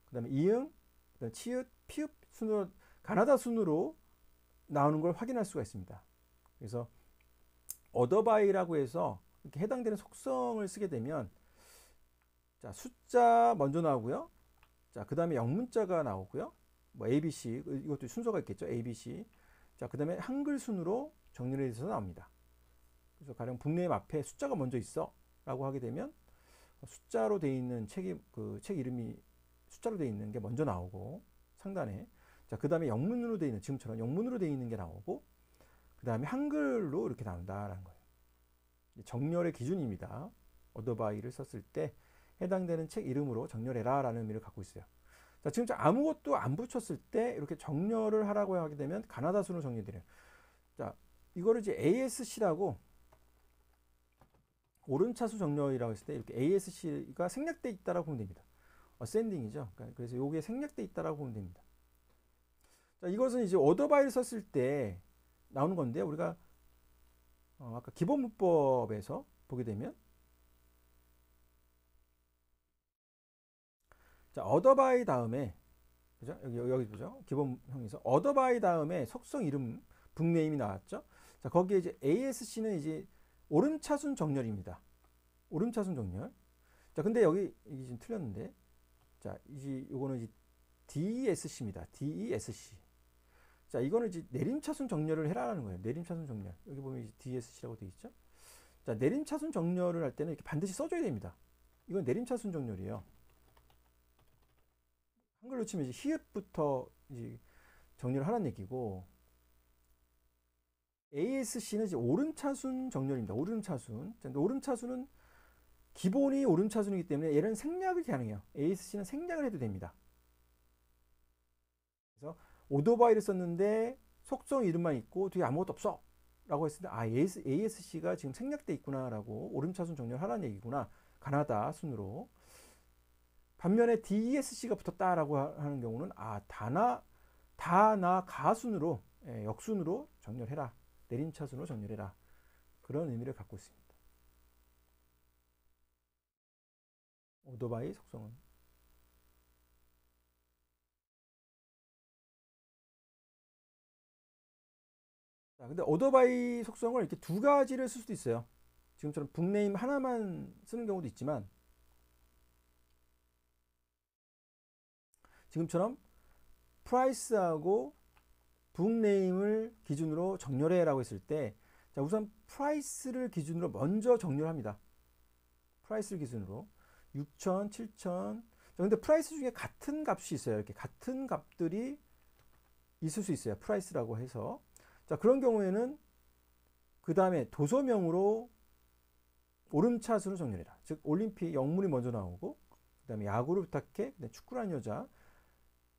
[SPEAKER 1] 그 다음에 이응, 그 다음에 치읓, 피읍 순으로, 가나다 순으로 나오는 걸 확인할 수가 있습니다. 그래서 order by라고 해서 이렇게 해당되는 속성을 쓰게 되면, 자, 숫자 먼저 나오고요. 자, 그 다음에 영문자가 나오고요. 뭐 ABC, 이것도 순서가 있겠죠. ABC. 자, 그 다음에 한글 순으로 정렬이 돼서 나옵니다. 그래서 가령 북네임 앞에 숫자가 먼저 있어 라고 하게 되면 숫자로 되어 있는 책 이름이 숫자로 되어 있는 게 먼저 나오고, 상단에. 자, 그 다음에 영문으로 되어 있는, 지금처럼 영문으로 되어 있는 게 나오고, 그 다음에 한글로 이렇게 나온다라는 거예요. 정렬의 기준입니다. order by를 썼을 때 해당되는 책 이름으로 정렬해라 라는 의미를 갖고 있어요. 자, 지금 아무것도 안 붙였을 때 이렇게 정렬을 하라고 하게 되면 가나다 순으로 정렬돼요. 자, 이거를 이제 ASC라고, 오름차수 정렬이라고 했을 때 이렇게 ASC가 생략돼 있다라고 보면 됩니다. 어센딩이죠. 그래서 이게 생략돼 있다라고 보면 됩니다. 자, 이것은 이제 order by를 썼을 때 나오는 건데, 우리가 아까 기본 문법에서 보게 되면, 자, order by 다음에, 그죠? 여기 보죠. 기본형에서 order by 다음에 속성 이름 북네임이 나왔죠. 자, 거기에 이제 ASC는 이제 오름차순 정렬입니다. 오름차순 정렬. 자, 근데 여기 이게 지금 틀렸는데, 자, 이제 요거는 이제 DESC입니다. DESC. 자, 이거는 이제 내림차순 정렬을 해라라는 거예요. 내림차순 정렬. 여기 보면 이제 DSC라고 되어 있죠. 자, 내림차순 정렬을 할 때는 이렇게 반드시 써줘야 됩니다. 이건 내림차순 정렬이에요. 한글로 치면 이제 히읗부터 이제 정렬을 하라는 얘기고, ASC는 이제 오름차순 정렬입니다. 오름차순. 자, 오름차순은 기본이 오름차순이기 때문에 얘는 생략을 가능해요. ASC는 생략을 해도 됩니다. 그래서 오토바이를 썼는데 속성 이름만 있고 뒤에 아무것도 없어 라고 했을 때, 아, ASC가 지금 생략돼 있구나 라고, 오름차순 정렬하라는 얘기구나, 가나다 순으로. 반면에 DESC가 붙었다라고 하는 경우는, 아, 다나 가순으로, 역순으로 정렬해라, 내림차순으로 정렬해라, 그런 의미를 갖고 있습니다. 오토바이 속성은. 자, 근데 오토바이 속성을 이렇게 두 가지를 쓸 수도 있어요. 지금처럼 북네임 하나만 쓰는 경우도 있지만, 지금처럼 프라이스하고 북네임을 기준으로 정렬해 라고 했을 때, 자, 우선 프라이스를 기준으로 먼저 정렬 합니다. 프라이스를 기준으로 6천, 7천. 근데 프라이스 중에 같은 값이 있어요. 이렇게 같은 값들이 있을 수 있어요. 프라이스라고 해서. 자, 그런 경우에는 그 다음에 도소명으로 오름차순으로 정렬해라. 즉 올림픽 영문이 먼저 나오고 그 다음에 야구를 부탁해, 축구라는 여자.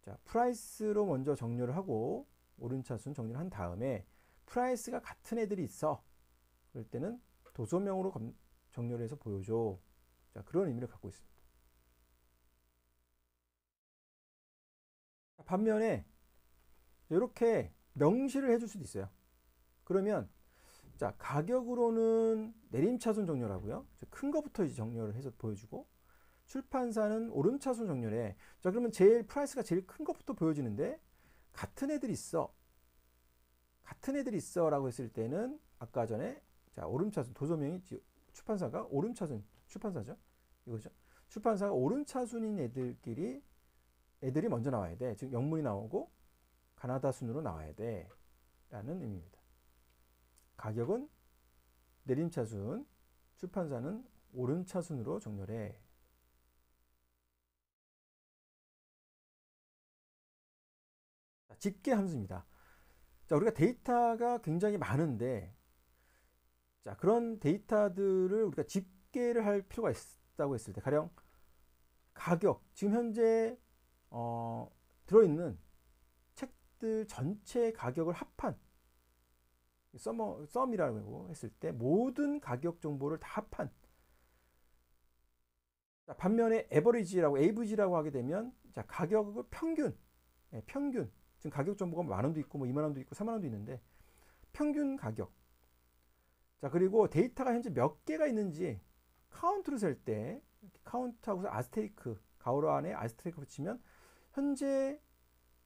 [SPEAKER 1] 자, 프라이스로 먼저 정렬을 하고 오름차순 정렬한 다음에 프라이스가 같은 애들이 있어. 그럴 때는 도소명으로 정렬해서 보여줘. 자, 그런 의미를 갖고 있습니다. 반면에 이렇게 명시를 해줄 수도 있어요. 그러면 자, 가격으로는 내림차순 정렬하고요. 큰 거부터 이제 정렬을 해서 보여주고, 출판사는 오름차순 정렬해. 자, 그러면 제일 프라이스가 제일 큰 것부터 보여지는데 같은 애들이 있어. 같은 애들이 있어라고 했을 때는 아까 전에 자, 오름차순 도소명이 출판사가 오름차순 출판사죠. 이거죠. 출판사가 오름차순인 애들이 먼저 나와야 돼. 즉 영문이 나오고 가나다 순으로 나와야 돼. 라는 의미입니다. 가격은 내림차순, 출판사는 오름차순으로 정렬해. 집계 함수입니다. 자, 우리가 데이터가 굉장히 많은데, 자, 그런 데이터들을 우리가 집계를 할 필요가 있다고 했을 때, 가령 가격, 지금 현재 들어있는 책들 전체 가격을 합한 썸이라고 했을 때 모든 가격 정보를 다 합한. 자, 반면에 AVG라고 하게 되면 자, 가격을 평균. 지금 가격 정보가 10,000원도 있고 뭐 20,000원도 있고 30,000원도 있는데 평균 가격. 자, 그리고 데이터가 현재 몇 개가 있는지 카운트를 셀 때 카운트하고서 아스테리크 가로 안에 아스테리크 붙이면 현재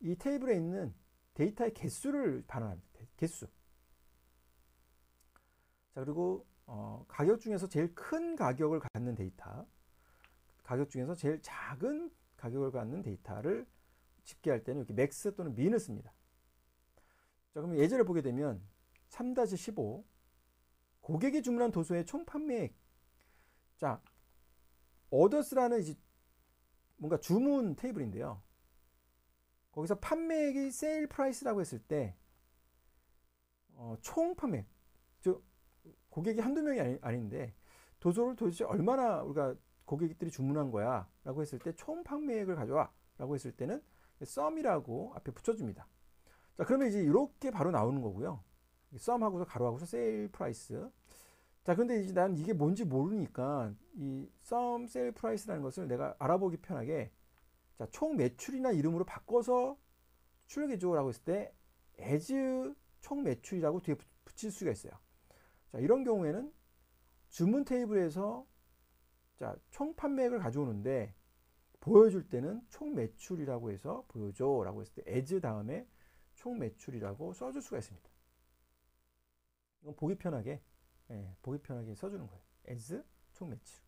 [SPEAKER 1] 이 테이블에 있는 데이터의 개수를 반환합니다. 개수. 자, 그리고 가격 중에서 제일 큰 가격을 갖는 데이터, 가격 중에서 제일 작은 가격을 갖는 데이터를 집계할 때는 이렇게 맥스 또는 민을 씁니다. 자, 그럼 예제를 보게 되면 3-15 고객이 주문한 도서의 총 판매액. 자, 오더스라는 이제 뭔가 주문 테이블인데요. 거기서 판매액이 세일 프라이스라고 했을 때 총 판매액, 즉 고객이 한두 명이 아닌데 도서를 도대체 얼마나 우리가 고객들이 주문한 거야 라고 했을 때 총 판매액을 가져와 라고 했을 때는 썸이라고 앞에 붙여줍니다. 자, 그러면 이제 이렇게 바로 나오는 거고요. 썸하고서 가로하고서 세일 프라이스. 자, 근데 이제 난 이게 뭔지 모르니까 이 썸 세일 프라이스라는 것을 내가 알아보기 편하게 자, 총 매출이나 이름으로 바꿔서 출력해줘 라고 했을 때 as 총 매출이라고 뒤에 붙일 수가 있어요. 자, 이런 경우에는 주문 테이블에서 자, 총 판매액을 가져오는데 보여줄 때는 총 매출이라고 해서 보여줘 라고 했을 때 as 다음에 총 매출이라고 써줄 수가 있습니다. 이건 보기 편하게 써주는 거예요. as 총 매출.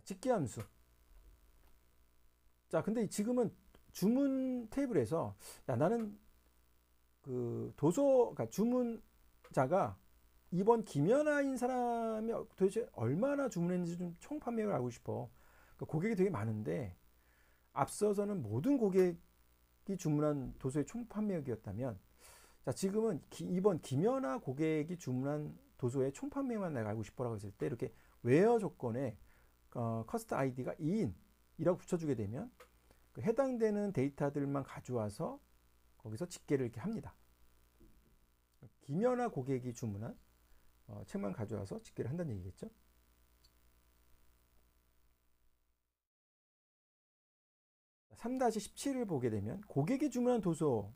[SPEAKER 1] 집계 함수. 자, 근데 지금은 주문 테이블에서 야, 나는 그 그러니까 주문자가 이번 김연아인 사람이 도대체 얼마나 주문했는지 좀 총 판매액을 알고 싶어. 그러니까 고객이 되게 많은데 앞서서는 모든 고객이 주문한 도서의 총 판매액이었다면 자, 지금은 이번 김연아 고객이 주문한 도서의 총 판매액만 내가 알고 싶어라고 했을 때 이렇게 웨어 조건에 커스트 아이디가 2인이라고 붙여주게 되면 그 해당되는 데이터들만 가져와서 거기서 집계를 이렇게 합니다. 김연아 고객이 주문한 책만 가져와서 집계를 한다는 얘기겠죠. 자, 3-17을 보게 되면 고객이 주문한 도서.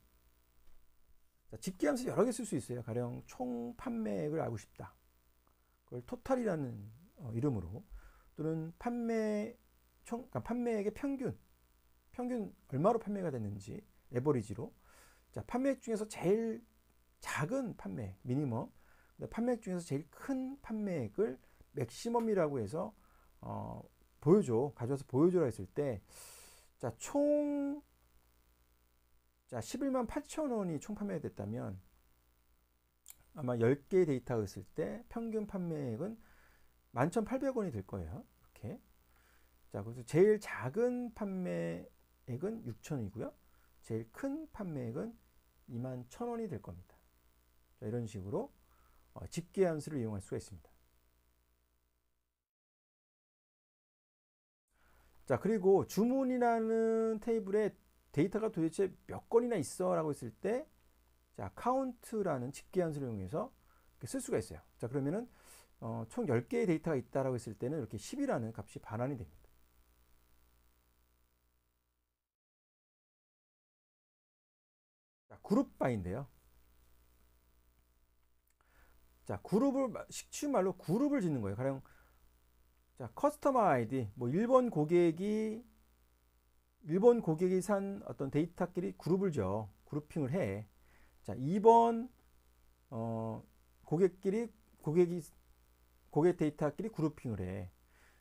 [SPEAKER 1] 자, 집계함수 여러 개 쓸 수 있어요. 가령 총 판매액을 알고 싶다. 그걸 토탈이라는 이름으로 또는 그러니까 판매액의 평균 얼마로 판매가 됐는지 에버리지로. 자, 판매액 중에서 제일 작은 판매액 미니멈, 판매액 중에서 제일 큰 판매액을 맥시멈이라고 해서 가져와서 보여줘라 했을 때 자, 총 118,000원이 총 판매가 됐다면 아마 10개의 데이터가 있을 때 평균 판매액은 11,800원이 될 거예요. 이렇게. 자, 그래서 제일 작은 판매액은 6,000원이고요. 제일 큰 판매액은 21,000원이 될 겁니다. 자, 이런 식으로 집계 함수를 이용할 수가 있습니다. 자, 그리고 주문이라는 테이블에 데이터가 도대체 몇 건이나 있어 라고 했을 때, 자, count라는 집계 함수를 이용해서 쓸 수가 있어요. 자, 그러면은 총 10개의 데이터가 있다라고 했을 때는 이렇게 10이라는 값이 반환이 됩니다. 자, 그룹 바인데요. 자, 그룹을 쉬운 말로 그룹을 짓는 거예요. 가령 자, 커스터머 아이디, 뭐 일본 고객이 산 어떤 데이터끼리 그룹을 줘. 그룹핑을 해. 자, 2번 고객 데이터끼리 그룹핑을 해.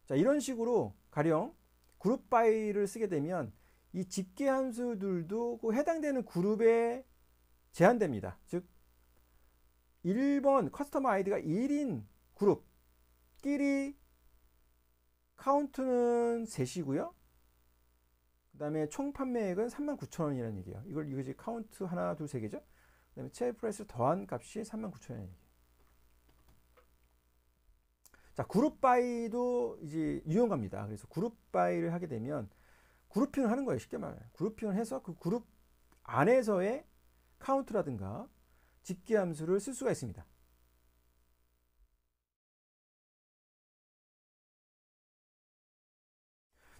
[SPEAKER 1] 자, 이런 식으로 가령 그룹 바이를 쓰게 되면 이 집계 함수들도 그 해당되는 그룹에 제한됩니다. 즉 1번 커스터머 아이디가 1인 그룹끼리 카운트는 셋이고요. 그 다음에 총 판매액은 39,000원이라는 얘기예요. 이거 이제 카운트 하나, 둘, 세 개죠. 그 다음에 체일 프라이스를 더한 값이 39,000원이라는 얘기예요. 자, 그룹 바이도 이제 유용합니다. 그래서 그룹 바이를 하게 되면 그룹핑을 하는 거예요. 쉽게 말하면. 그룹핑을 해서 그 그룹 안에서의 카운트라든가 집계 함수를 쓸 수가 있습니다.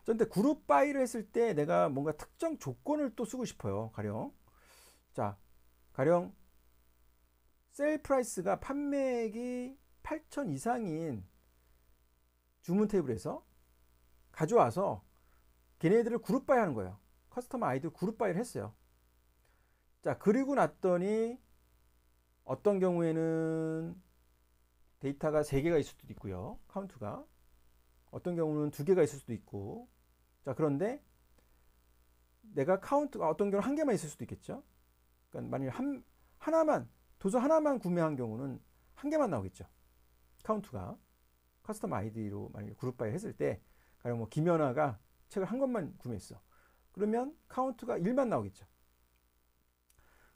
[SPEAKER 1] 그런데 그룹 바이를 했을 때 내가 뭔가 특정 조건을 또 쓰고 싶어요. 가령 셀 프라이스가 판매액이 8,000 이상인 주문 테이블에서 가져와서 걔네들을 그룹 바이 하는 거예요. 커스터머 아이디 그룹 바이를 했어요. 자, 그리고 났더니 어떤 경우에는 데이터가 3개가 있을 수도 있고요. 카운트가. 어떤 경우는 2개가 있을 수도 있고. 자, 그런데 내가 카운트가 어떤 경우는 1개만 있을 수도 있겠죠. 그러니까 만일 도서 하나만 구매한 경우는 1개만 나오겠죠. 카운트가. 커스텀 아이디로 만일 그룹 바이 했을 때, 가령 뭐 김연아가 책을 1권만 구매했어. 그러면 카운트가 1만 나오겠죠.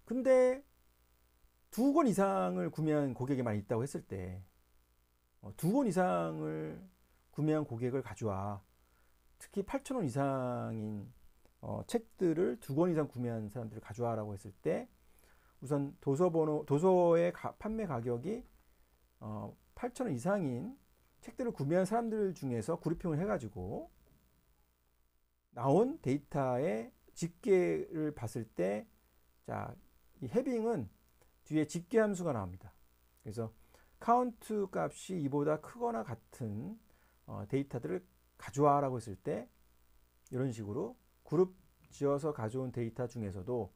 [SPEAKER 1] 근데 2권 이상을 구매한 고객이 많이 있다고 했을 때 2권 이상을 구매한 고객을 가져와. 특히 8,000원 이상인 책들을 2권 이상 구매한 사람들을 가져와라고 했을 때, 우선 도서의 판매 가격이 8,000원 이상인 책들을 구매한 사람들 중에서 그룹핑을 해가지고 나온 데이터의 집계를 봤을 때, 자, 이 해빙은 뒤에 집계 함수가 나옵니다. 그래서 카운트 값이 이보다 크거나 같은 데이터들을 가져와라고 했을 때, 이런 식으로 그룹 지어서 가져온 데이터 중에서도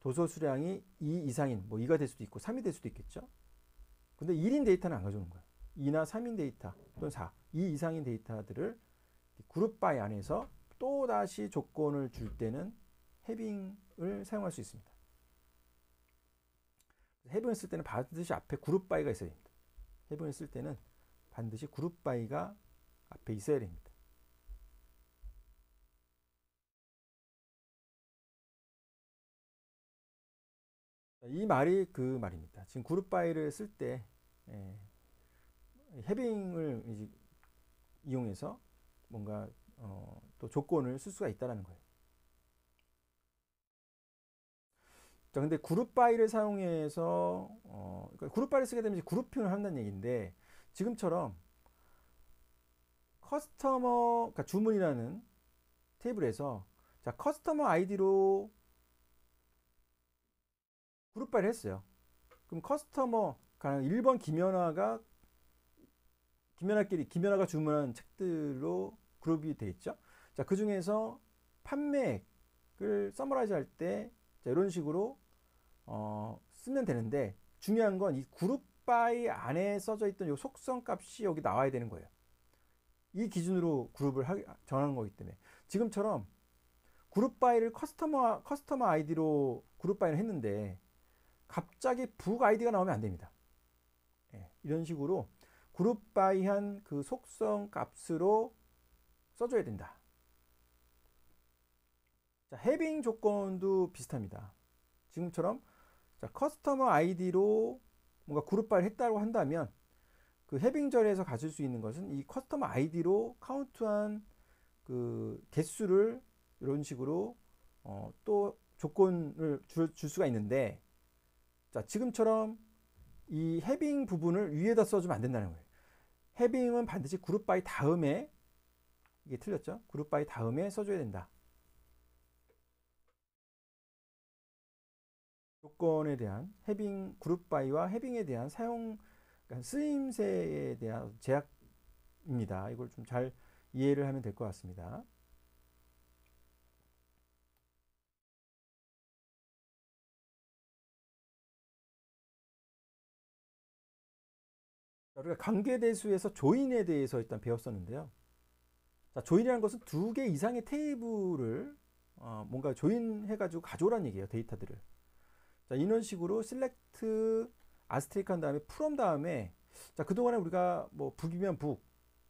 [SPEAKER 1] 도서 수량이 2 이상인, 뭐 2가 될 수도 있고 3이 될 수도 있겠죠. 근데 1인 데이터는 안 가져오는 거예요. 2나 3인 데이터 또는 4, 2 이상인 데이터들을 그룹 바이 안에서 또 다시 조건을 줄 때는 해빙을 사용할 수 있습니다. 해빙을 쓸 때는 반드시 앞에 그룹 바이가 있어야 됩니다. 해빙을 쓸 때는 반드시 그룹 바이가 앞에 있어야 됩니다. 이 말이 그 말입니다. 지금 그룹 바이를 쓸 때 해빙을 이용해서 뭔가 또 조건을 쓸 수가 있다는 거예요. 자, 근데 그룹 바이를 사용해서 그러니까 그룹 바이를 쓰게 되면 그룹핑을 한다는 얘기인데, 지금처럼 그러니까 주문이라는 테이블에서 자, 커스터머 아이디로 그룹 바이를 했어요. 그럼 커스터머, 1번 김연아가 주문한 책들로 그룹이 되어 있죠. 자, 그 중에서 판매액을 서머라이즈 할 때 이런 식으로 쓰면 되는데, 중요한 건 이 그룹 바이 안에 써져 있던 이 속성 값이 여기 나와야 되는 거예요. 이 기준으로 그룹을 정하는 거기 때문에, 지금처럼 그룹 바이를 커스터머 아이디로 그룹 바이를 했는데 갑자기 북 아이디가 나오면 안 됩니다. 이런 식으로 그룹 바이한 그 속성 값으로 써줘야 된다. 자, 해빙 조건도 비슷합니다. 지금처럼 자, 커스터머 아이디로 뭔가 그룹 바이를 했다고 한다면 그 해빙절에서 가질 수 있는 것은 이 커스터머 아이디로 카운트한 그 개수를 이런 식으로 또 조건을 줄 수가 있는데, 자, 지금처럼 이 해빙 부분을 위에다 써주면 안 된다는 거예요. 해빙은 반드시 그룹 바이 다음에, 이게 틀렸죠? 그룹 바이 다음에 써줘야 된다. 조건에 대한 해빙, 그룹 바이와 해빙에 대한 사용, 그러니까 쓰임새에 대한 제약입니다. 이걸 좀 잘 이해를 하면 될 것 같습니다. 우리가 관계대수에서 조인에 대해서 일단 배웠었는데요. 자, 조인이라는 것은 두 개 이상의 테이블을 뭔가 조인해가지고 가져오라는 얘기예요. 데이터들을. 자, 이런 식으로 select 아스테리크 한 다음에 from 다음에, 자, 그동안에 우리가 뭐 북이면 북,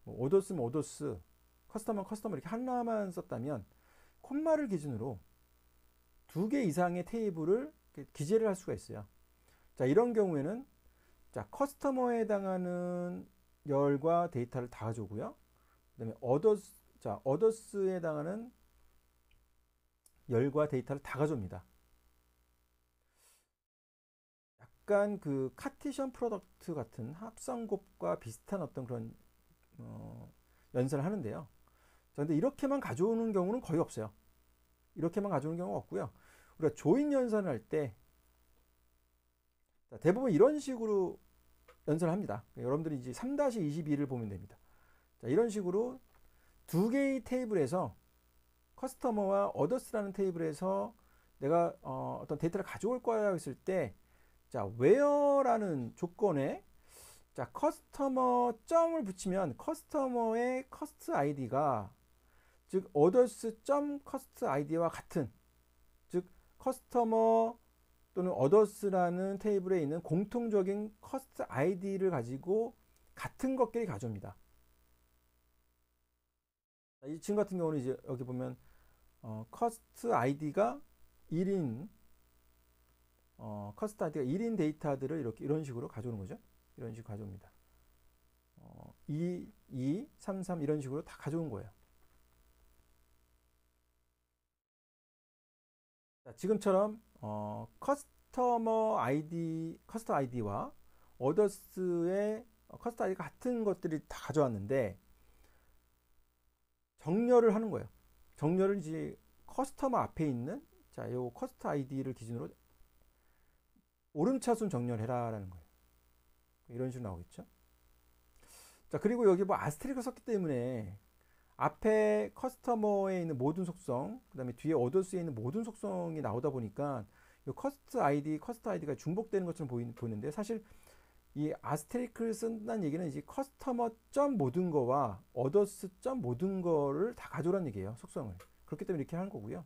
[SPEAKER 1] 뭐 오더스면 오더스, 커스터머면 커스터머 이렇게 하나만 썼다면 콤마를 기준으로 두 개 이상의 테이블을 기재를 할 수가 있어요. 자, 이런 경우에는 자, 커스터머에 해당하는 열과 데이터를 다 가져오고요. 그다음에 others, 자, others에 해당하는 열과 데이터를 다 가져옵니다. 약간 그 카티션 프로덕트 같은 합성곱과 비슷한 어떤 그런 연산을 하는데요. 자, 근데 이렇게만 가져오는 경우는 거의 없어요. 이렇게만 가져오는 경우가 없고요. 우리가 조인 연산을 할 때 대부분 이런 식으로 연산을 합니다. 여러분들이 이제 3-22를 보면 됩니다. 자, 이런 식으로 두 개의 테이블에서 커스터머와 어더스라는 테이블에서 내가 어떤 데이터를 가져올 거야 했을 때, 자, where라는 조건에 자, 커스터머 점을 붙이면 커스터머의 커스트 아이디가 즉 others 점 커스트 아이디와 같은, 즉 커스터머 또는 others라는 테이블에 있는 공통적인 커스트 아이디를 가지고 같은 것끼리 가져옵니다. 이 지금 같은 경우는 이제 여기 보면 커스트 아이디가 1인 커스트 아이디가 1인 데이터들을 이렇게 이런 식으로 가져오는 거죠. 이런 식으로 가져옵니다. 2, 2, 3, 3 이런 식으로 다 가져온 거예요. 자, 지금처럼 커스터머 아이디, 커스터 아이디와 어더스의 커스터 아이디 같은 것들이 다 가져왔는데 정렬을 하는 거예요. 정렬을 이제 커스터머 앞에 있는 자, 요 커스터 아이디를 기준으로 오름차순 정렬해라라는 거예요. 이런 식으로 나오겠죠. 자, 그리고 여기 뭐 아스테리크가 썼기 때문에 앞에 커스터머에 있는 모든 속성, 그 다음에 뒤에 어더스에 있는 모든 속성이 나오다 보니까 이 커스터 아이디가 중복되는 것처럼 보이는데, 사실 이 아스테리크를 쓴다는 얘기는 이제 커스터머 점 모든 거와 어더스 점 모든 거를 다 가져오라는 얘기예요. 속성을. 그렇기 때문에 이렇게 하는 거고요.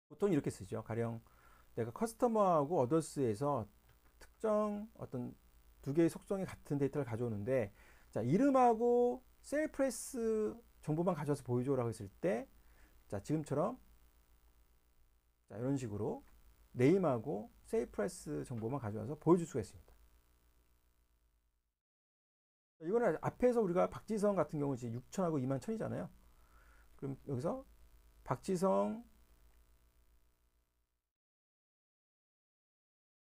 [SPEAKER 1] 보통 이렇게 쓰죠. 가령 내가 커스터머하고 어더스에서 특정 어떤 두 개의 속성이 같은 데이터를 가져오는데, 자, 이름하고 셀 프레스 정보만 가져와서 보여줘라고 했을 때, 자, 지금처럼 자, 이런 식으로 네임하고 셀 프레스 정보만 가져와서 보여줄 수가 있습니다. 이거는 앞에서 우리가 박지성 같은 경우 이제 6천하고 2만 1천이잖아요. 그럼 여기서 박지성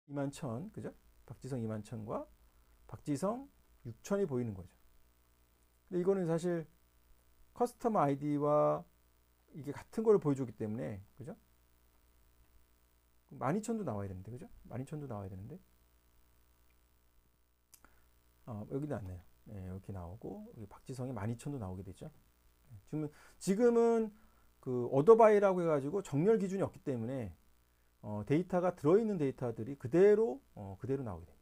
[SPEAKER 1] 2만 1천, 그죠? 박지성 2만 1천과 박지성 6천이 보이는 거죠. 근데 이거는 사실 커스터머 아이디와 이게 같은 걸 보여주기 때문에, 그죠? 12,000도 나와야 되는데, 그죠? 12,000도 나와야 되는데, 여기는 안 나요. 네, 이렇게 나오고, 여기 박지성이 12,000도 나오게 되죠. 지금은 그 어더바이라고 해가지고 정렬 기준이 없기 때문에 데이터가 들어있는 데이터들이 그대로 나오게 됩니다.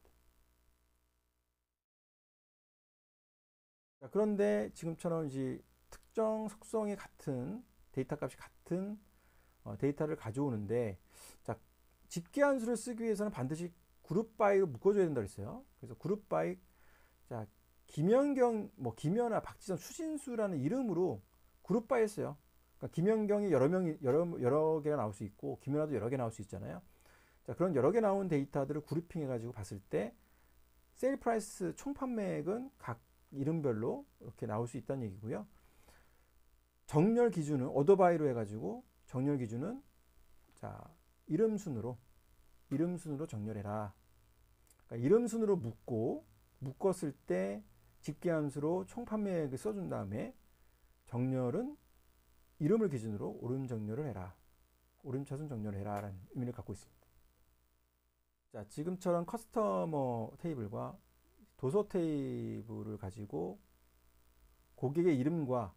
[SPEAKER 1] 자, 그런데 지금처럼 이제 특정 속성이 같은 데이터 값이 같은 데이터를 가져오는데, 자, 집계함수를 쓰기 위해서는 반드시 그룹 바이로 묶어줘야 된다 그랬어요. 그래서 그룹 바이, 자, 김연경, 뭐 김연아, 박지선, 추신수라는 이름으로 그룹 바이 했어요. 그러니까 김연경이 여러 개가 나올 수 있고 김연아도 여러 개 나올 수 있잖아요. 자, 그런 여러 개 나온 데이터들을 그룹핑 해가지고 봤을 때 세일 프라이스 총 판매액은 각 이름별로 이렇게 나올 수 있다는 얘기고요. 정렬 기준은 오더 바이로 해가지고 정렬 기준은 자, 이름 순으로 정렬해라. 그러니까 이름 순으로 묶었을 때 집계함수로 총 판매액을 써준 다음에 정렬은 이름을 기준으로 오름 정렬을 해라. 오름차순 정렬을 해라 라는 의미를 갖고 있습니다. 자, 지금처럼 커스터머 테이블과 도서 테이블을 가지고 고객의 이름과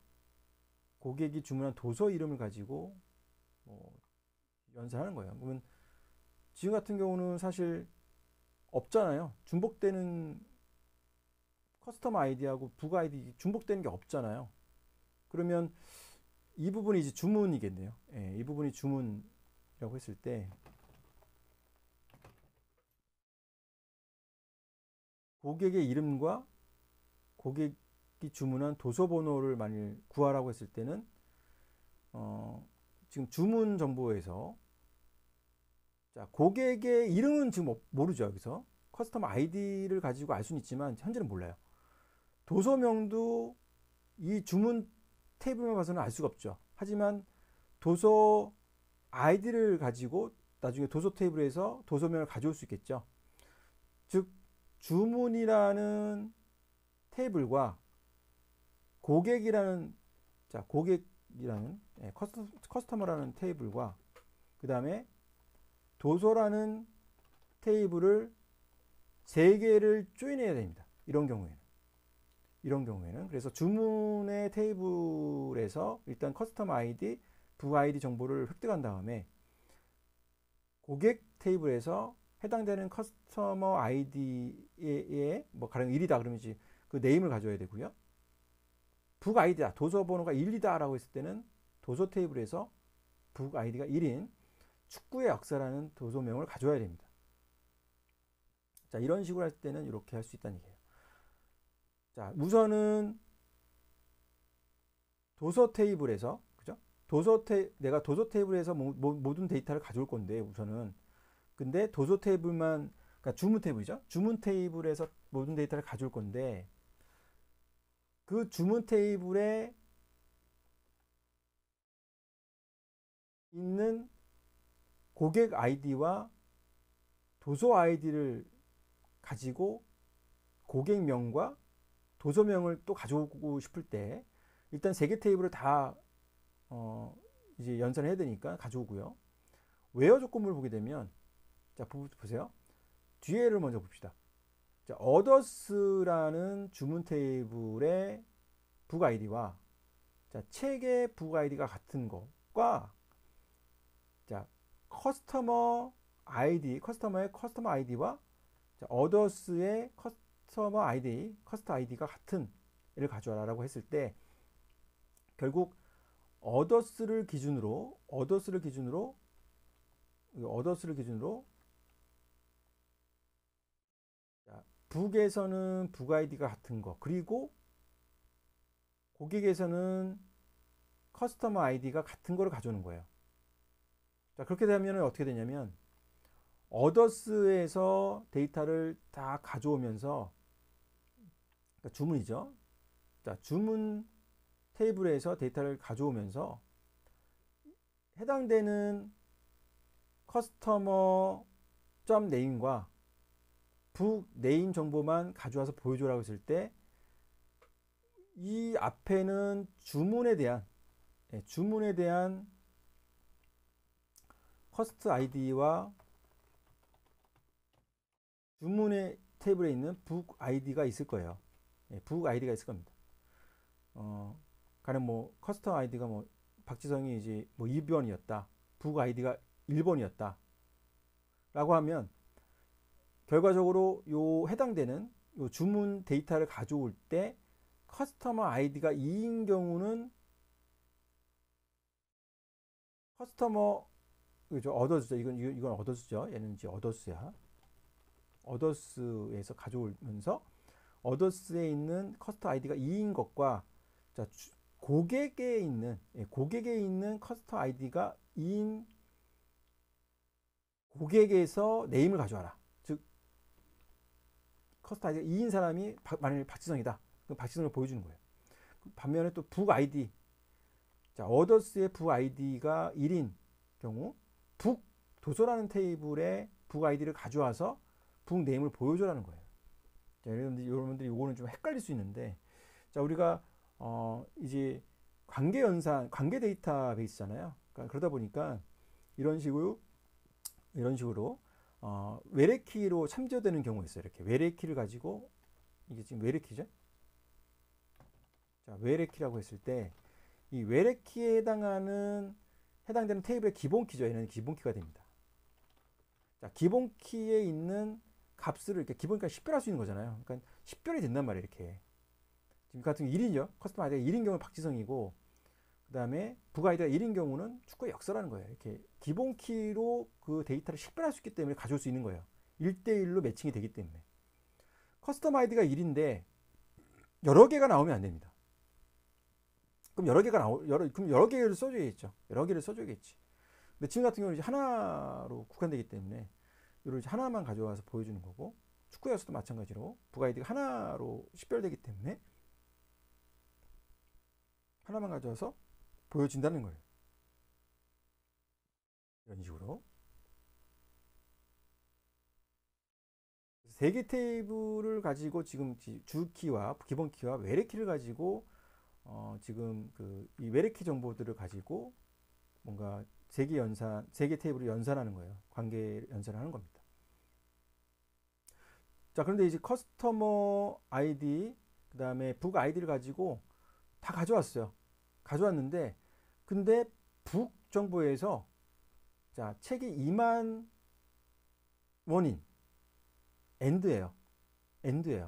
[SPEAKER 1] 고객이 주문한 도서 이름을 가지고 연산하는 거예요. 그러면 지금 같은 경우는 사실 없잖아요. 중복되는 커스터머 아이디하고 북 아이디 중복되는 게 없잖아요. 그러면 이 부분이 이제 주문이겠네요. 예, 이 부분이 주문이라고 했을 때 고객의 이름과 고객이 주문한 도서 번호를 만일 구하라고 했을 때는 지금 주문 정보에서 자, 고객의 이름은 지금 모르죠. 여기서 커스터머 아이디를 가지고 알 수는 있지만 현재는 몰라요. 도서명도 이 주문 테이블만 봐서는 알 수가 없죠. 하지만 도서 아이디를 가지고 나중에 도서 테이블에서 도서명을 가져올 수 있겠죠. 즉 주문이라는 테이블과 고객이라는 커스터머라는 테이블과 그 다음에 도서라는 테이블을 3개를 조인해야 됩니다. 이런 경우에는 그래서 주문의 테이블에서 일단 커스터머 아이디, 북 아이디 정보를 획득한 다음에 고객 테이블에서 해당되는 커스터머 아이디에 뭐 가령 1이다 그러면 이제 그 네임을 가져야 되고요. 북 아이디다, 도서 번호가 1이다 라고 했을 때는 도서 테이블에서 북 아이디가 1인 축구의 역사라는 도서명을 가져야 됩니다. 자, 이런 식으로 할 때는 이렇게 할 수 있다는 얘기예요. 자, 우선은 도서 테이블에서, 그죠? 내가 도서 테이블에서 모든 데이터를 가져올 건데, 우선은. 근데 도서 테이블만, 그러니까 주문 테이블이죠? 주문 테이블에서 모든 데이터를 가져올 건데, 그 주문 테이블에 있는 고객 아이디와 도서 아이디를 가지고 고객명과 도서명을 또 가져오고 싶을 때 일단 3개 테이블을 다 이제 연산을 해야 되니까 가져오고요. 웨어 조건을 보게 되면 자, 보세요. 뒤에를 먼저 봅시다. 자, others라는 주문 테이블의 북 아이디와 자, 책의 북 아이디가 같은 것과 자, 커스터머의 커스터머 아이디와 자, others의 커스터 아이디가 같은 애를 가져와라라고 했을 때 결국 others를 기준으로 자, 북에서는 북 아이디가 같은 거 그리고 고객에서는 커스터머 아이디가 같은 거를 가져오는 거예요. 자, 그렇게 되면 어떻게 되냐면 others에서 데이터를 다 가져오면서 그러니까 주문이죠. 자, 주문 테이블에서 데이터를 가져오면서 해당되는 커스터머 점 네임과 북 네임 정보만 가져와서 보여줘라고 했을 때 이 앞에는 주문에 대한 커스트 아이디와 주문의 테이블에 있는 북 아이디가 있을 거예요. 북 아이디가 있을 겁니다. 가령 뭐 커스터 아이디가 뭐 박지성이 이제 뭐 2번이었다. 북 아이디가 1번이었다. 라고 하면 결과적으로 요 해당되는 요 주문 데이터를 가져올 때 커스터머 아이디가 2인 경우는 커스터머 그죠? 어더스죠. 이건 어더스죠. 얘는 이제 어더스야. 어더스에서 가져오면서 어더스에 있는 커스터 아이디가 2인 것과 자, 고객에 있는 커스터 아이디가 2인 고객에서 네임을 가져와라. 즉 커스터 아이디가 2인 사람이 만일 박지성이다. 그럼 박지성을 보여주는 거예요. 반면에 또 북 아이디, 자 어더스의 북 아이디가 1인 경우 북 도서라는 테이블에 북 아이디를 가져와서 북 네임을 보여줘라는 거예요. 자, 여러분들이 이거는 좀 헷갈릴 수 있는데, 자 우리가 이제 관계 연산, 관계 데이터베이스잖아요. 그러니까 그러다 보니까 이런 식으로 외래키로 참조되는 경우가 있어요. 이렇게 외래키를 가지고, 이게 지금 외래키죠. 자 외래키라고 했을 때 이 외래키에 해당되는 테이블의 기본키죠. 얘는 기본키가 됩니다. 자 기본키에 있는 값을 이렇게 기본키가 식별할 수 있는 거잖아요. 그러니까 식별이 된단 말이에요. 이렇게 지금 같은 경우 1인이죠. 커스텀 아이디가 1인 경우는 박지성이고, 그 다음에 북 아이디가 1인 경우는 축구의 역사라는 거예요. 이렇게 기본 키로 그 데이터를 식별할 수 있기 때문에 가져올 수 있는 거예요. 1대1로 매칭이 되기 때문에. 커스텀 아이디가 1인데 여러 개가 나오면 안 됩니다. 그럼 여러 개를 써줘야겠죠. 여러 개를 써줘야겠지. 근데 지금 같은 경우는 이제 하나로 국한되기 때문에 이걸 이제 하나만 가져와서 보여주는 거고, 축구에서도 마찬가지로 북 아이디가 하나로 식별되기 때문에 하나만 가져와서 보여진다는 거예요. 이런 식으로. 세 개 테이블을 가지고 지금 주키와 기본키와 외래키를 가지고 지금 이 외래키 정보들을 가지고 뭔가 세 개 테이블을 연산하는 거예요. 관계 연산하는 겁니다. 자, 그런데 이제 커스터머 아이디, 그 다음에 북 아이디를 가지고 다 가져왔어요. 가져왔는데, 근데 북 정보에서 자 책이 2만 원인 엔드예요.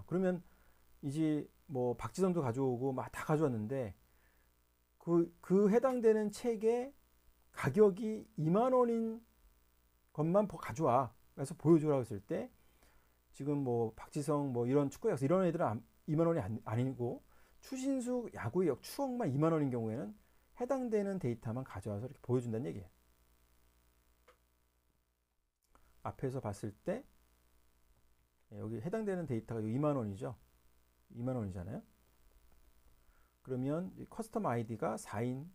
[SPEAKER 1] 그러면 이제 뭐 박지성도 가져오고 막 다 가져왔는데 그 해당되는 책의 가격이 2만 원인 것만 가져와. 그래서 보여주라고 했을 때 지금 뭐 박지성 뭐 이런 축구 약사 이런 애들은 2만 원이 아니고 추신수 야구의 추억만 2만 원인 경우에는 해당되는 데이터만 가져와서 이렇게 보여준다는 얘기예요. 앞에서 봤을 때 여기 해당되는 데이터가 2만 원이죠. 2만 원이잖아요. 그러면 커스텀 아이디가 4인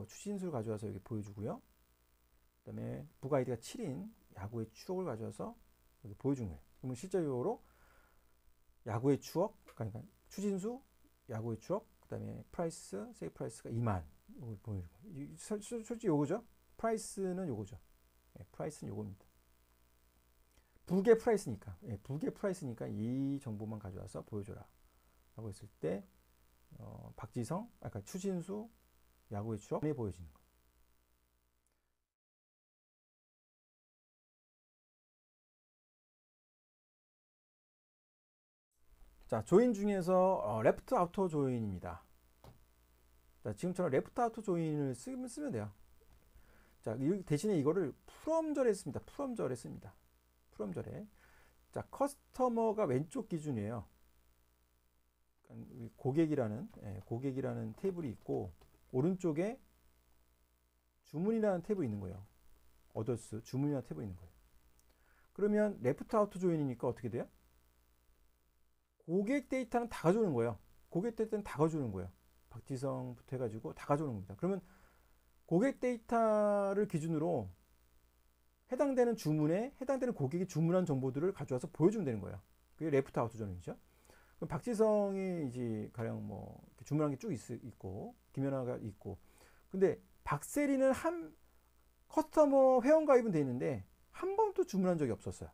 [SPEAKER 1] 추신수를 가져와서 여기 보여주고요. 그 다음에 북 아이디가 7인 야구의 추억을 가져와서 여기 보여준 거예요. 그러면 실제적으로 야구의 추억, 그러니까 추신수 야구의 추억, 그 다음에 프라이스, 세이 프라이스가 2만 보여주고, 솔직히 요거죠. 프라이스는 요거죠. 프라이스는 요겁니다. 북의 프라이스니까 이 정보만 가져와서 보여줘라 라고 했을 때 박지성, 아까 추신수 야구의 추억에 보여지는 거. 자, 조인 중에서 레프트 아우터 조인입니다. 자, 지금처럼 레프트 아우터 조인을 쓰면 돼요. 자, 대신에 이거를 프롬절에 씁니다. 프롬절에 씁니다. 프롬절에. 자, 커스터머가 왼쪽 기준이에요. 고객이라는 테이블이 있고, 오른쪽에 주문이라는 탭이 있는 거예요. 어더스 주문이라는 탭이 있는 거예요. 그러면 레프트 아우트 조인이니까 어떻게 돼요? 고객 데이터는 다 가져오는 거예요. 고객 데이터는 다 가져오는 거예요. 박지성부터 해가지고 다 가져오는 겁니다. 그러면 고객 데이터를 기준으로 해당되는 주문에 해당되는 고객이 주문한 정보들을 가져와서 보여주면 되는 거예요. 그게 레프트 아우트 조인이죠. 그럼 박지성이 이제 가령 뭐 주문한 게 쭉 있고 김연아가 있고, 근데 박세리는 한 커스터머 회원가입은 돼 있는데 한 번도 주문한 적이 없었어요.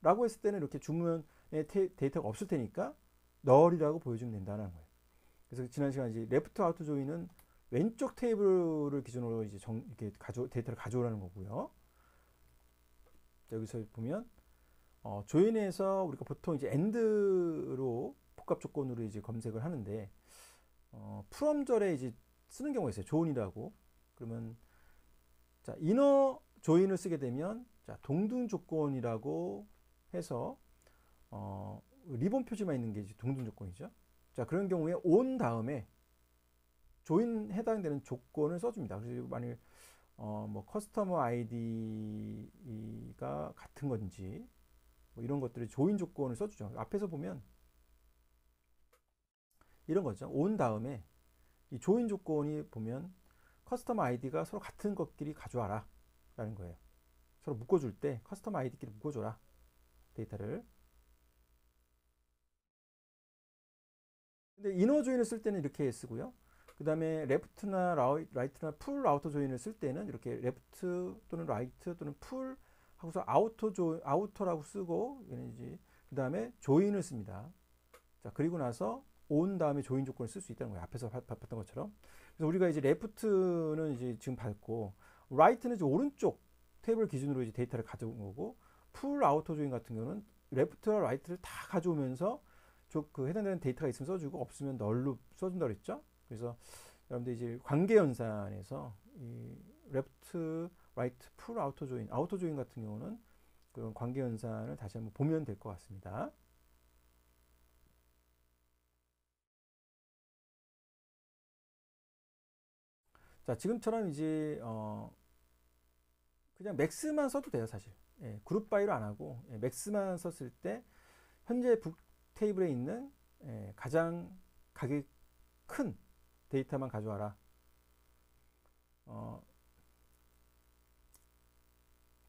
[SPEAKER 1] 라고 했을 때는 이렇게 주문의 데이터가 없을 테니까 널이라고 보여주면 된다는 거예요. 그래서 지난 시간 이제 레프트 아우트 조인은 왼쪽 테이블을 기준으로 이제 이렇게 데이터를 가져오라는 거고요. 여기서 보면 조인에서 우리가 보통 이제 엔드로 복합 조건으로 이제 검색을 하는데 프롬절에 이제 쓰는 경우가 있어요. 조인이라고. 그러면 자, 이너 조인을 쓰게 되면 자, 동등 조건이라고 해서 리본 표지만 있는 게 이제 동등 조건이죠. 자, 그런 경우에 온 다음에 조인 해당되는 조건을 써줍니다. 그래서 만일 뭐 커스터머 아이디가 같은 건지 뭐 이런 것들을 조인 조건을 써주죠. 앞에서 보면 이런 거죠. 온 다음에 이 조인 조건이 보면 커스터머 아이디가 서로 같은 것끼리 가져와라 라는 거예요. 서로 묶어줄 때 커스터머 아이디끼리 묶어줘라 데이터를. 근데 이너 조인을 쓸 때는 이렇게 쓰고요. 그 다음에 레프트나 라이트나 풀 아우터 조인을 쓸 때는 이렇게 레프트 또는 라이트 또는 풀 하고서 아우터라고 쓰고 그 다음에 조인을 씁니다. 자, 그리고 나서 온 다음에 조인 조건을 쓸 수 있다는 거예요. 앞에서 봤던 것처럼. 그래서 우리가 이제 레프트는 이제 지금 밟고 라이트는 이제 오른쪽 테이블 기준으로 이제 데이터를 가져온 거고 풀 아우터 조인 같은 경우는 레프트와 라이트를 다 가져오면서 그 해당되는 데이터가 있으면 써주고 없으면 널로 써준다 그랬죠. 그래서 여러분들 이제 관계 연산에서 이 레프트, 라이트, 풀, 아우터 조인 같은 경우는 그런 관계 연산을 다시 한번 보면 될 것 같습니다. 자, 지금처럼 이제 그냥 맥스만 써도 돼요, 사실. 예, 그룹 바이로 안 하고 맥스만 썼을 때 현재 북 테이블에 있는 가장 가격이 큰 데이터만 가져와라.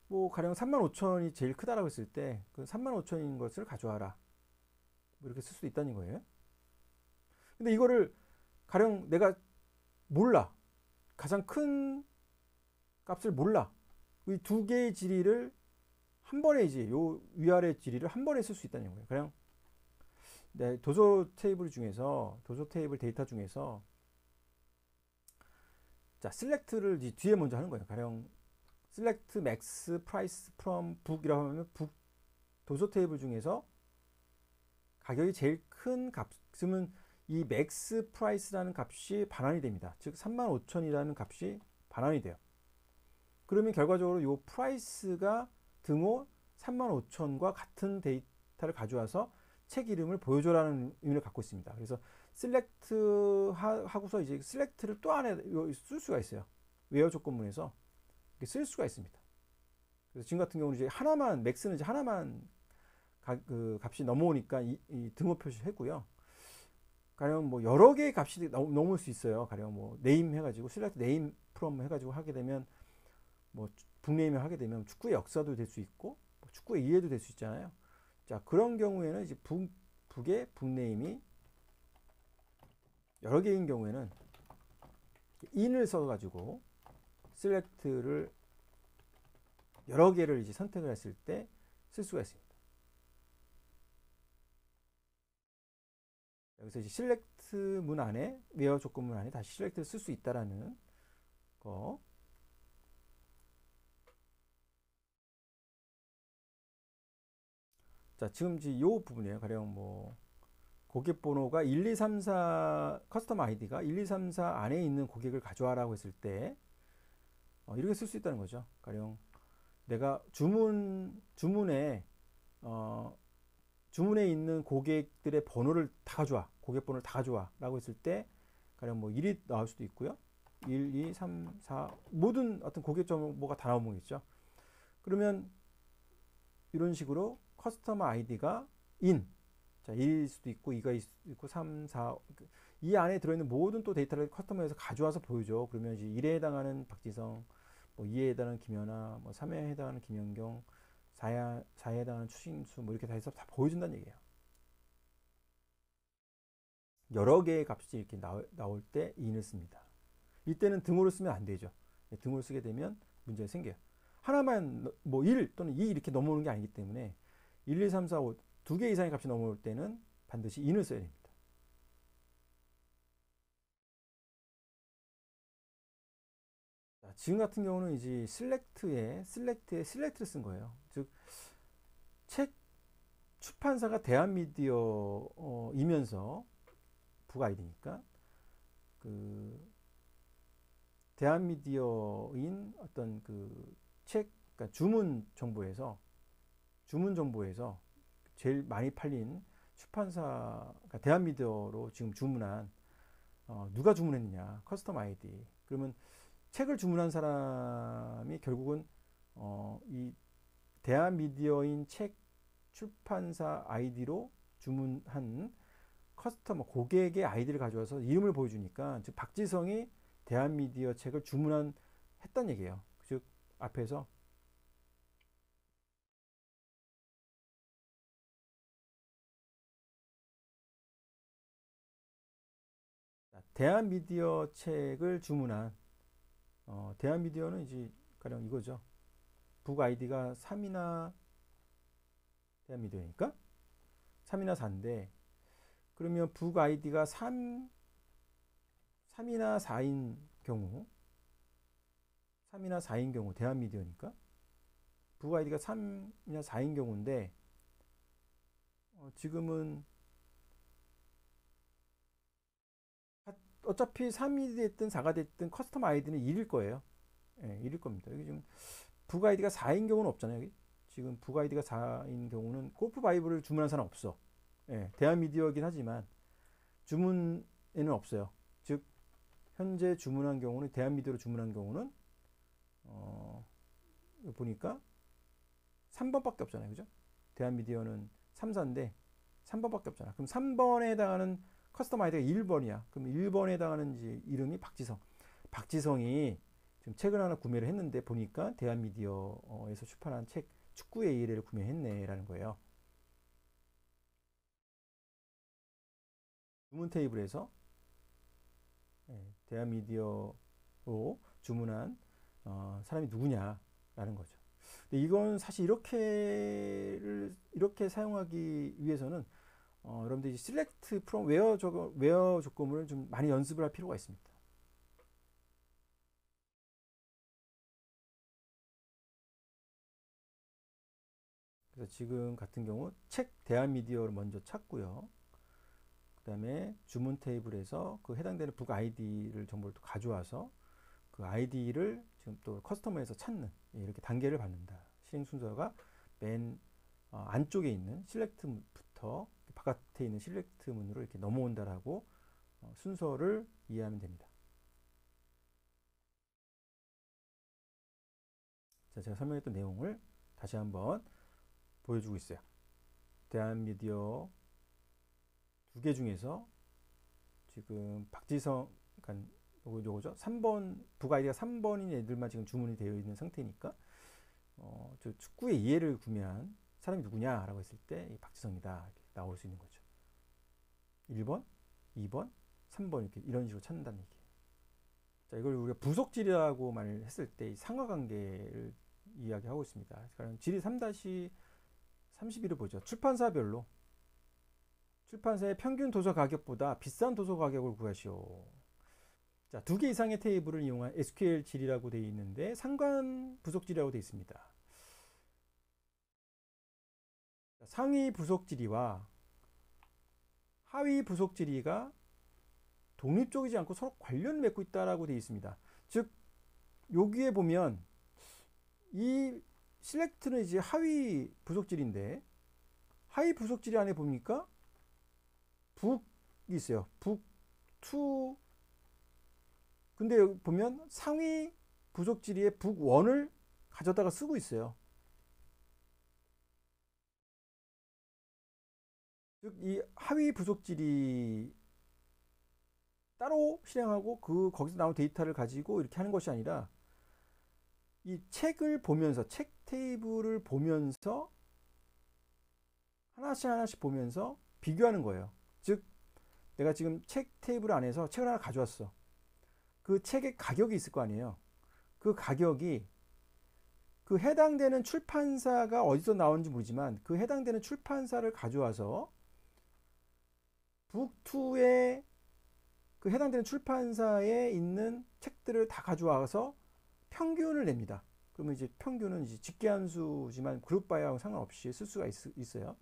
[SPEAKER 1] 뭐 가령 35,000이 제일 크다라고 했을 때 그 35,000인 것을 가져와라. 뭐 이렇게 쓸 수도 있다는 거예요. 근데 이거를 가령 내가 몰라. 가장 큰 값을 몰라. 이 두 개의 질의를 한 번에 이제 요 위아래 질의를 한 번에 쓸 수 있다는 거예요. 그냥 도조 테이블 데이터 중에서 자, 셀렉트를 이제 뒤에 먼저 하는 거예요. 가령 select max price from book이라고 하면 도조 테이블 중에서 가격이 제일 큰 값은 이 max price라는 값이 반환이 됩니다. 즉 35,000이라는 값이 반환이 돼요. 그러면 결과적으로 이 price가 등호 35,000과 같은 데이터를 가져와서 책 이름을 보여줘라는 의미를 갖고 있습니다. 그래서 select 하고서 이제 select를 또 안에 쓸 수가 있어요. 웨어 조건문에서 쓸 수가 있습니다. 그래서 지금 같은 경우는 이제 하나만 맥스는 이제 하나만 그 값이 넘어오니까 이 등호 표시했고요. 가령 뭐 여러 개의 값이 넘을 수 있어요. 가령 뭐 네임 해가지고 select name from 해가지고 하게 되면 뭐 북네임을 하게 되면 축구의 역사도 될 수 있고 뭐 축구의 이해도 될 수 있잖아요. 자, 그런 경우에는 이제 북의 북네임이 여러 개인 경우에는 in을 써가지고 select를 여러 개를 이제 선택을 했을 때 쓸 수가 있습니다. 여기서 이제 select 문 안에 where 조건문 안에 다시 select를 쓸 수 있다라는 거. 자, 지금 이제 이 부분이에요. 가령 뭐 고객 번호가 1, 2, 3, 4 커스텀 아이디가 1, 2, 3, 4 안에 있는 고객을 가져와라고 했을 때 이렇게 쓸 수 있다는 거죠. 가령 내가 주문에 있는 고객들의 번호를 다 가져와. 고객 번호를 다 가져와. 라고 했을 때, 가령 뭐 1이 나올 수도 있고요. 1, 2, 3, 4. 모든 어떤 고객 정보가 다 나오겠죠. 그러면 이런 식으로 커스터머 아이디가 in. 자, 1일 수도 있고, 2가 있고, 3, 4. 이 안에 들어있는 모든 또 데이터를 커스터머에서 가져와서 보여줘. 그러면 이제 1에 해당하는 박지성, 뭐 2에 해당하는 김연아, 뭐 3에 해당하는 김연경, 4에 해당하는 추신수 뭐 이렇게 다 해서 다 보여준다는 얘기예요. 여러 개의 값이 이렇게 나올 때 in을 씁니다. 이때는 등호를 쓰면 안 되죠. 등호를 쓰게 되면 문제가 생겨요. 하나만 뭐 1 또는 2 이렇게 넘어오는 게 아니기 때문에 1, 2, 3, 4, 5 두 개 이상의 값이 넘어올 때는 반드시 in을 써야 됩니다. 자, 지금 같은 경우는 이제 select에 select를 쓴 거예요. 즉 책 출판사가 대한미디어이면서 북아이디니까 그 대한미디어인 어떤 그 책, 그러니까 주문 정보에서 제일 많이 팔린 출판사가 대한미디어로 지금 주문한 누가 주문했느냐 커스텀 아이디. 그러면 책을 주문한 사람이 결국은 이 대한미디어인 책 출판사 아이디로 주문한 커스터머 고객의 아이디를 가져와서 이름을 보여주니까 즉 박지성이 대한미디어 책을 주문한 했단 얘기예요. 즉 앞에서 대한미디어 책을 주문한 대한미디어는 이제 가령 이거죠. 북 아이디가 3이나 대한미디어니까 3이나 4인데 그러면 북 아이디가 3이나 4인 경우 3이나 4인 경우 대한미디어니까 북 아이디가 3이나 4인 경우인데 지금은 어차피 3이 됐든 4가 됐든 커스텀 아이디는 1일 거예요. 예, 1일 겁니다. 여기 지금 북 아이디가 4인 경우는 없잖아요. 여기. 지금 북 아이디가 4인 경우는 골프 바이블을 주문한 사람 없어. 예, 대한미디어이긴 하지만 주문에는 없어요. 즉 현재 주문한 경우는 대한미디어로 주문한 경우는 보니까 3번밖에 없잖아요. 그죠? 대한미디어는 3, 4인데 3번밖에 없잖아. 그럼 3번에 해당하는 커스텀 아이디가 1번이야. 그럼 1번에 해당하는 이름이 박지성. 박지성이 지금 책을 하나 구매를 했는데 보니까 대한미디어에서 출판한 책 축구의 이해를 구매했네라는 거예요. 주문 테이블에서 대한미디어로 주문한 사람이 누구냐라는 거죠. 근데 이건 사실 이렇게 사용하기 위해서는 여러분들이 select from where 조건을 좀 많이 연습을 할 필요가 있습니다. 그래서 지금 같은 경우 책 대한미디어를 먼저 찾고요. 그 다음에 주문 테이블에서 그 해당되는 북 아이디를 정보를 또 가져와서 그 아이디를 지금 또 커스터머에서 찾는 이렇게 단계를 받는다. 실행 순서가 맨 안쪽에 있는 실렉트부터 바깥에 있는 실렉트 문으로 이렇게 넘어온다라고 순서를 이해하면 됩니다. 자, 제가 설명했던 내용을 다시 한번 보여주고 있어요. 대한미디어 2개 중에서 지금 박지성, 그러니까 요거죠. 3번, 북 아이디가 3번인 애들만 지금 주문이 되어 있는 상태니까 저 축구의 이해를 구매한 사람이 누구냐라고 했을 때 박지성이다 이렇게 나올 수 있는 거죠. 1번, 2번, 3번 이렇게 이런 식으로 찾는다는 얘기예요. 자, 이걸 우리가 부속질이라고 말했을 때 상하관계를 이야기하고 있습니다. 그럼 질의 3-31을 보죠. 출판사별로 출판사의 평균 도서 가격보다 비싼 도서 가격을 구하시오. 자, 2개 이상의 테이블을 이용한 SQL 질이라고 되어 있는데 상관 부속질이라고 되어 있습니다. 상위 부속질이와 하위 부속질이가 독립적이지 않고 서로 관련을 맺고 있다라고 되어 있습니다. 즉 여기에 보면 이 select 이제 하위 부속질인데 하위 부속질 안에 보니까 북이 있어요. 북, 투. 근데 여기 보면 상위 부속질의 북1을 가져다가 쓰고 있어요. 즉 이 하위 부속질이 따로 실행하고 거기서 나온 데이터를 가지고 이렇게 하는 것이 아니라 이 책을 보면서 책 테이블을 보면서 하나씩 보면서 비교하는 거예요. 즉 내가 지금 책 테이블 안에서 책을 하나 가져왔어. 그 책의 가격이 있을 거 아니에요. 그 가격이 그 해당되는 출판사가 어디서 나오는지 모르지만 그 해당되는 출판사를 가져와서 북2의 그 해당되는 출판사에 있는 책들을 다 가져와서 평균을 냅니다. 그러면 이제 평균은 이제 직계함수지만 그룹 바이하고 상관없이 쓸 수가 있어요.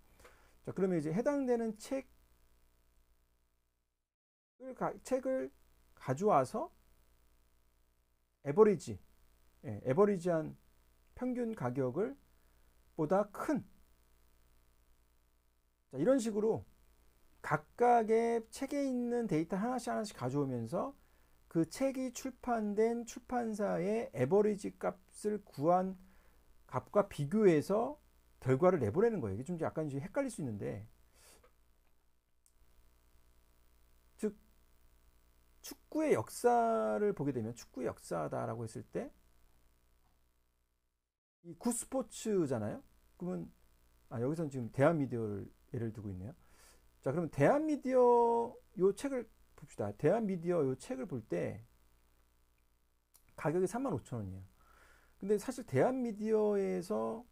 [SPEAKER 1] 자, 그러면 이제 해당되는 책을 가져와서 에버리지한 평균 가격을 보다 큰 자, 이런 식으로 각각의 책에 있는 데이터 하나씩 하나씩 가져오면서 그 책이 출판된 출판사의 에버리지 값을 구한 값과 비교해서 결과를 내보내는 거예요. 이게 좀 약간 헷갈릴 수 있는데, 즉 축구의 역사를 보게 되면 축구의 역사다라고 했을 때 이 구스포츠잖아요. 그러면 여기서는 지금 대한미디어를 예를 두고 있네요. 자, 그러면 대한미디어 요 책을 봅시다. 대한미디어 요 책을 볼 때 가격이 35,000원이에요. 근데 사실 대한미디어에서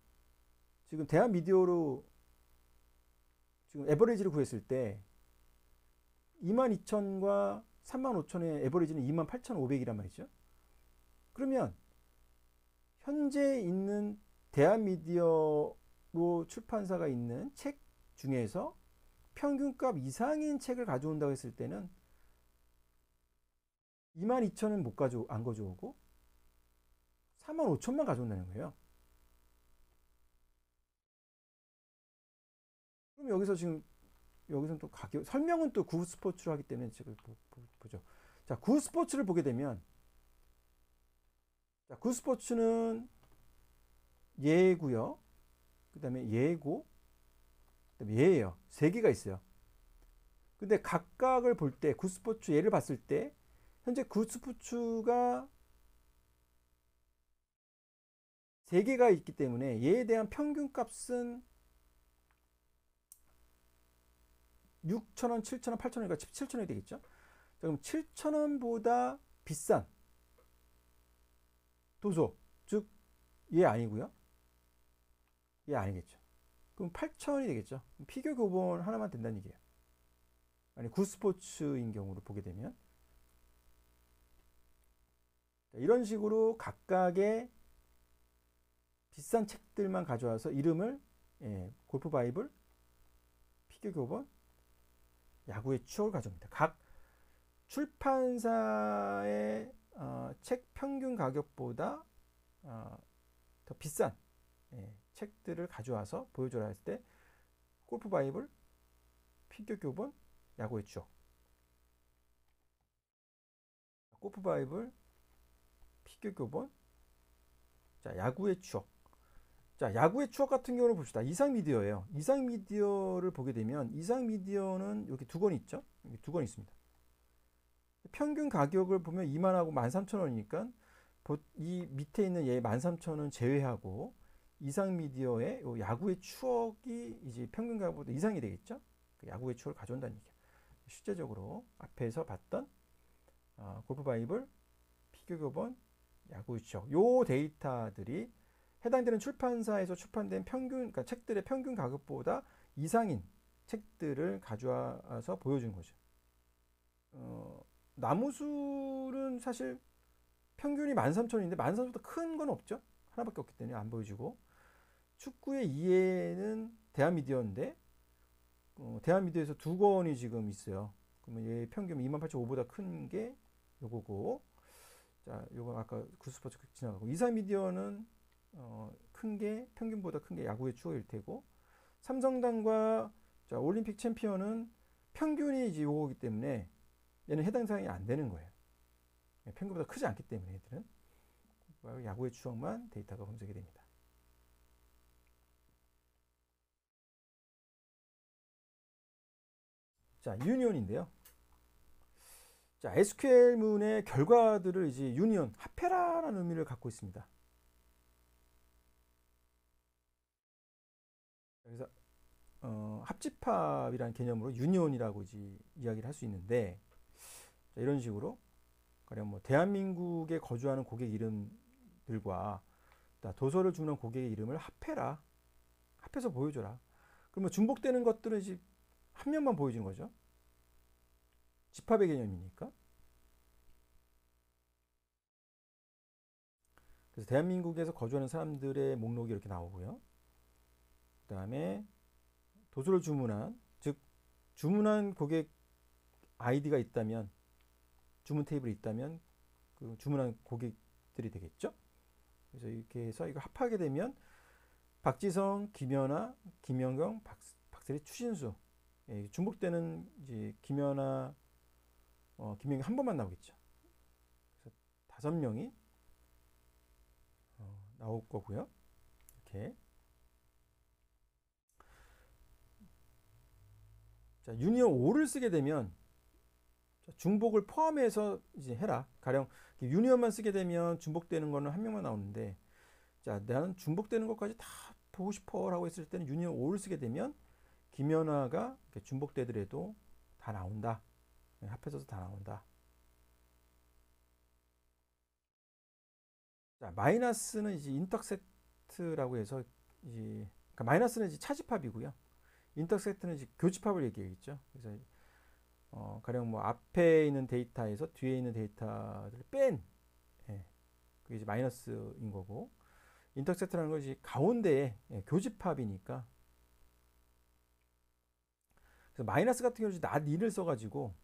[SPEAKER 1] 지금 대한미디어로 지금 에버리지를 구했을 때 22,000과 35,000의 에버리지는 28,500이란 말이죠. 그러면 현재 있는 대한미디어로 출판사가 있는 책 중에서 평균값 이상인 책을 가져온다고 했을 때는 22,000은 안 가져오고 45,000만 가져온다는 거예요. 그럼 여기서는 또 가격 설명은 또 구스포츠로 하기 때문에 지금 보죠. 자, 구스포츠를 보게 되면, 자, 구스포츠는 예고요. 그다음에 예고, 그다음에 예예요. 세 개가 있어요. 근데 각각을 볼 때 구스포츠 예를 봤을 때 현재 구스포츠가 세 개가 있기 때문에 얘에 대한 평균값은 6,000원, 7,000원, 8,000원이니까 7,000원이 되겠죠. 자, 그럼 7,000원보다 비싼 도서, 즉 얘 아니고요. 얘 아니겠죠. 그럼 8,000원이 되겠죠. 피겨 교본 하나만 된다는 얘기예요. 아니 구스포츠인 경우로 보게 되면 이런 식으로 각각의 비싼 책들만 가져와서 이름을 골프 바이블, 피겨 교본, 야구의 추억을 가져옵니다. 각 출판사의 책 평균 가격보다 더 비싼 책들을 가져와서 보여줘라 했을 때 골프 바이블, 피겨 교본, 야구의 추억. 골프 바이블, 피겨 교본, 자, 야구의 추억. 자, 야구의 추억 같은 경우를 봅시다. 이상미디어예요. 이상미디어를 보게 되면 이상미디어는 여기 두 권 있죠? 여기 두 권 있습니다. 평균 가격을 보면 2만하고 13,000원이니까 이 밑에 있는 얘 13,000원 제외하고 이상미디어의 야구의 추억이 이제 평균 가격보다 이상이 되겠죠? 그 야구의 추억을 가져온다는 얘기예요. 실제적으로 앞에서 봤던 골프 바이블, 피겨 교본, 야구의 추억 요 데이터들이 해당되는 출판사에서 출판된 그러니까 책들의 평균 가격보다 이상인 책들을 가져와서 보여주는 거죠. 나무술은 사실 평균이 13,000원인데 13,000원보다 큰 건 없죠. 하나밖에 없기 때문에 안 보여주고, 축구의 이해는 대한미디어인데 대한미디어에서 두 권이 지금 있어요. 그러면 얘 평균 28,500보다 큰 게 요거고, 자, 요거 아까 구스포츠 지나가고, 이사미디어는 큰 게 평균보다 큰 게 야구의 추억일 테고, 삼성당과 자, 올림픽 챔피언은 평균이 이제 요거기 때문에 얘는 해당 사항이 안 되는 거예요. 평균보다 크지 않기 때문에 얘들은 야구의 추억만 데이터가 검색이 됩니다. 자, 유니온인데요. 자, SQL문의 결과들을 이제 유니온, 합해라라는 의미를 갖고 있습니다. 그래서 합집합이라는 개념으로 유니온이라고 이제 이야기를 할 수 있는데, 자, 이런 식으로 가령 뭐 대한민국에 거주하는 고객 이름들과 도서를 주문한 고객의 이름을 합해라, 합해서 보여줘라. 그러면 중복되는 것들은 이제 한 면만 보여주는 거죠. 집합의 개념이니까. 그래서 대한민국에서 거주하는 사람들의 목록이 이렇게 나오고요. 그 다음에 도서를 주문한, 즉 주문한 고객 아이디가 있다면, 주문 테이블이 있다면 그 주문한 고객들이 되겠죠. 그래서 이렇게 해서 이거 합하게 되면 박지성, 김연아, 김영경, 박세리 추신수. 예, 중복되는 이제 김연아, 김연경 한 번만 나오겠죠. 그래서 5명이 나올 거고요. 이렇게. 자, 유니어 5를 쓰게 되면 중복을 포함해서 이제 해라. 가령 유니어만 쓰게 되면 중복되는 거는 한 명만 나오는데, 자, 나는 중복되는 것까지 다 보고 싶어라고 했을 때는 유니어 5를 쓰게 되면 김연아가 중복되더라도 다 나온다. 합해져서 다 나온다. 자, 마이너스는 이제 인터섹트라고 해서 이제 그러니까 마이너스는 이제 차집합이고요. 인터섹트는 이제 교집합을 얘기하겠죠. 그래서 가령 뭐 앞에 있는 데이터에서 뒤에 있는 데이터를 뺀, 예, 그게 이제 마이너스인 거고, 인터섹트라는 것이 가운데에 교집합이니까. 그래서 마이너스 같은 경우는 not 써가지고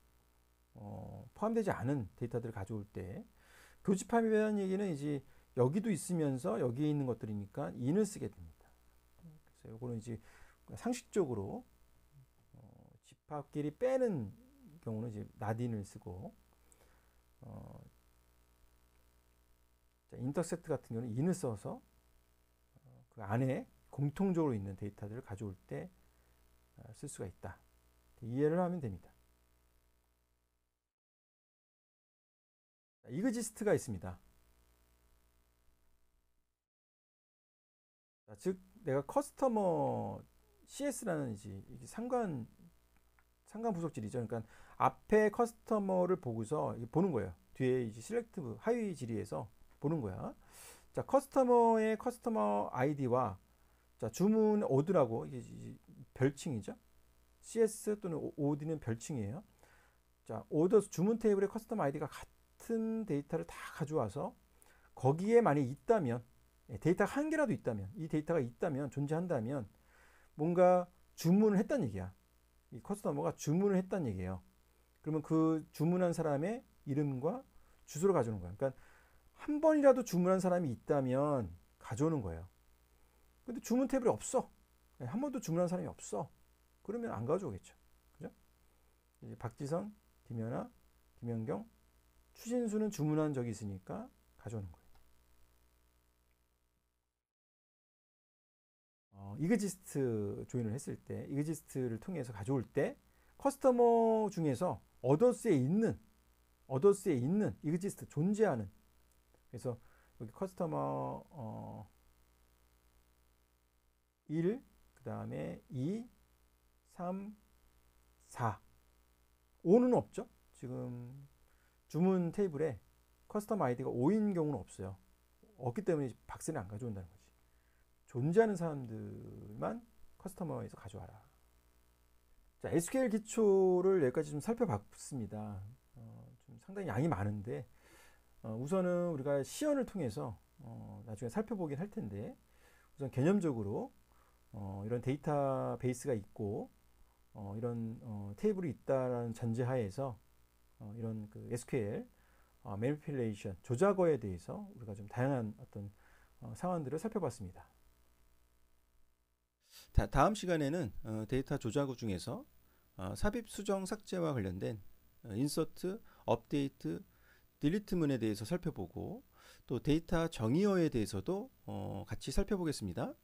[SPEAKER 1] 포함되지 않은 데이터들을 가져올 때, 교집합이라는 얘기는 이제 여기도 있으면서 여기에 있는 것들이니까 in을 쓰게 됩니다. 그래서 이거는 이제 상식적으로 집합끼리 빼는 경우는 이제 not in을 쓰고, 인터셉트 같은 경우는 in을 써서 그 안에 공통적으로 있는 데이터들을 가져올 때 쓸 수가 있다. 이해를 하면 됩니다. 이그지스트가 있습니다. 즉 내가 커스터머 CS라는 이제 상관 부속질이죠. 그러니까 앞에 커스터머를 보고서 보는 거예요. 뒤에 이제 셀렉티브 하위 지리에서 보는 거야. 자, 커스터머의 커스터머 아이디와 자, 주문 오드라고 이게 별칭이죠. CS 또는 OD는 별칭이에요. 자, 오더 주문 테이블의 커스터머 아이디가 같은 데이터를 다 가져와서 거기에 만약 있다면, 데이터가 한 개라도 있다면, 이 데이터가 있다면, 존재한다면 뭔가 주문을 했다는 얘기야. 이 커스터머가 주문을 했다는 얘기예요. 그러면 그 주문한 사람의 이름과 주소를 가져오는 거예요. 그러니까 한 번이라도 주문한 사람이 있다면 가져오는 거예요. 근데 주문 테이블이 없어. 한 번도 주문한 사람이 없어. 그러면 안 가져오겠죠. 그죠? 이제 박지선, 김연아, 김연경, 추신수는 주문한 적이 있으니까 가져오는 거예요. 이그지스트 조인을 했을 때, 이그지스트를 통해서 가져올 때 커스터머 중에서 어더스에 있는 이그지스트 존재하는, 그래서 여기 커스터머 1, 그 다음에 2, 3, 4, 5는 없죠. 지금 주문 테이블에 커스터머 아이디가 5인 경우는 없어요. 없기 때문에 박스는 안 가져온다는 거지. 존재하는 사람들만 커스터머에서 가져와라. 자, SQL 기초를 여기까지 좀 살펴봤습니다. 좀 상당히 양이 많은데 우선은 우리가 시연을 통해서 나중에 살펴보긴 할 텐데, 우선 개념적으로 이런 데이터베이스가 있고 이런 테이블이 있다라는 전제하에서 이런 그 SQL 매니플레이션 조작어에 대해서 우리가 좀 다양한 어떤 상황들을 살펴봤습니다. 다음 시간에는 데이터 조작어 중에서 삽입 수정 삭제와 관련된 인서트, 업데이트, 딜리트문에 대해서 살펴보고, 또 데이터 정의어에 대해서도 같이 살펴보겠습니다.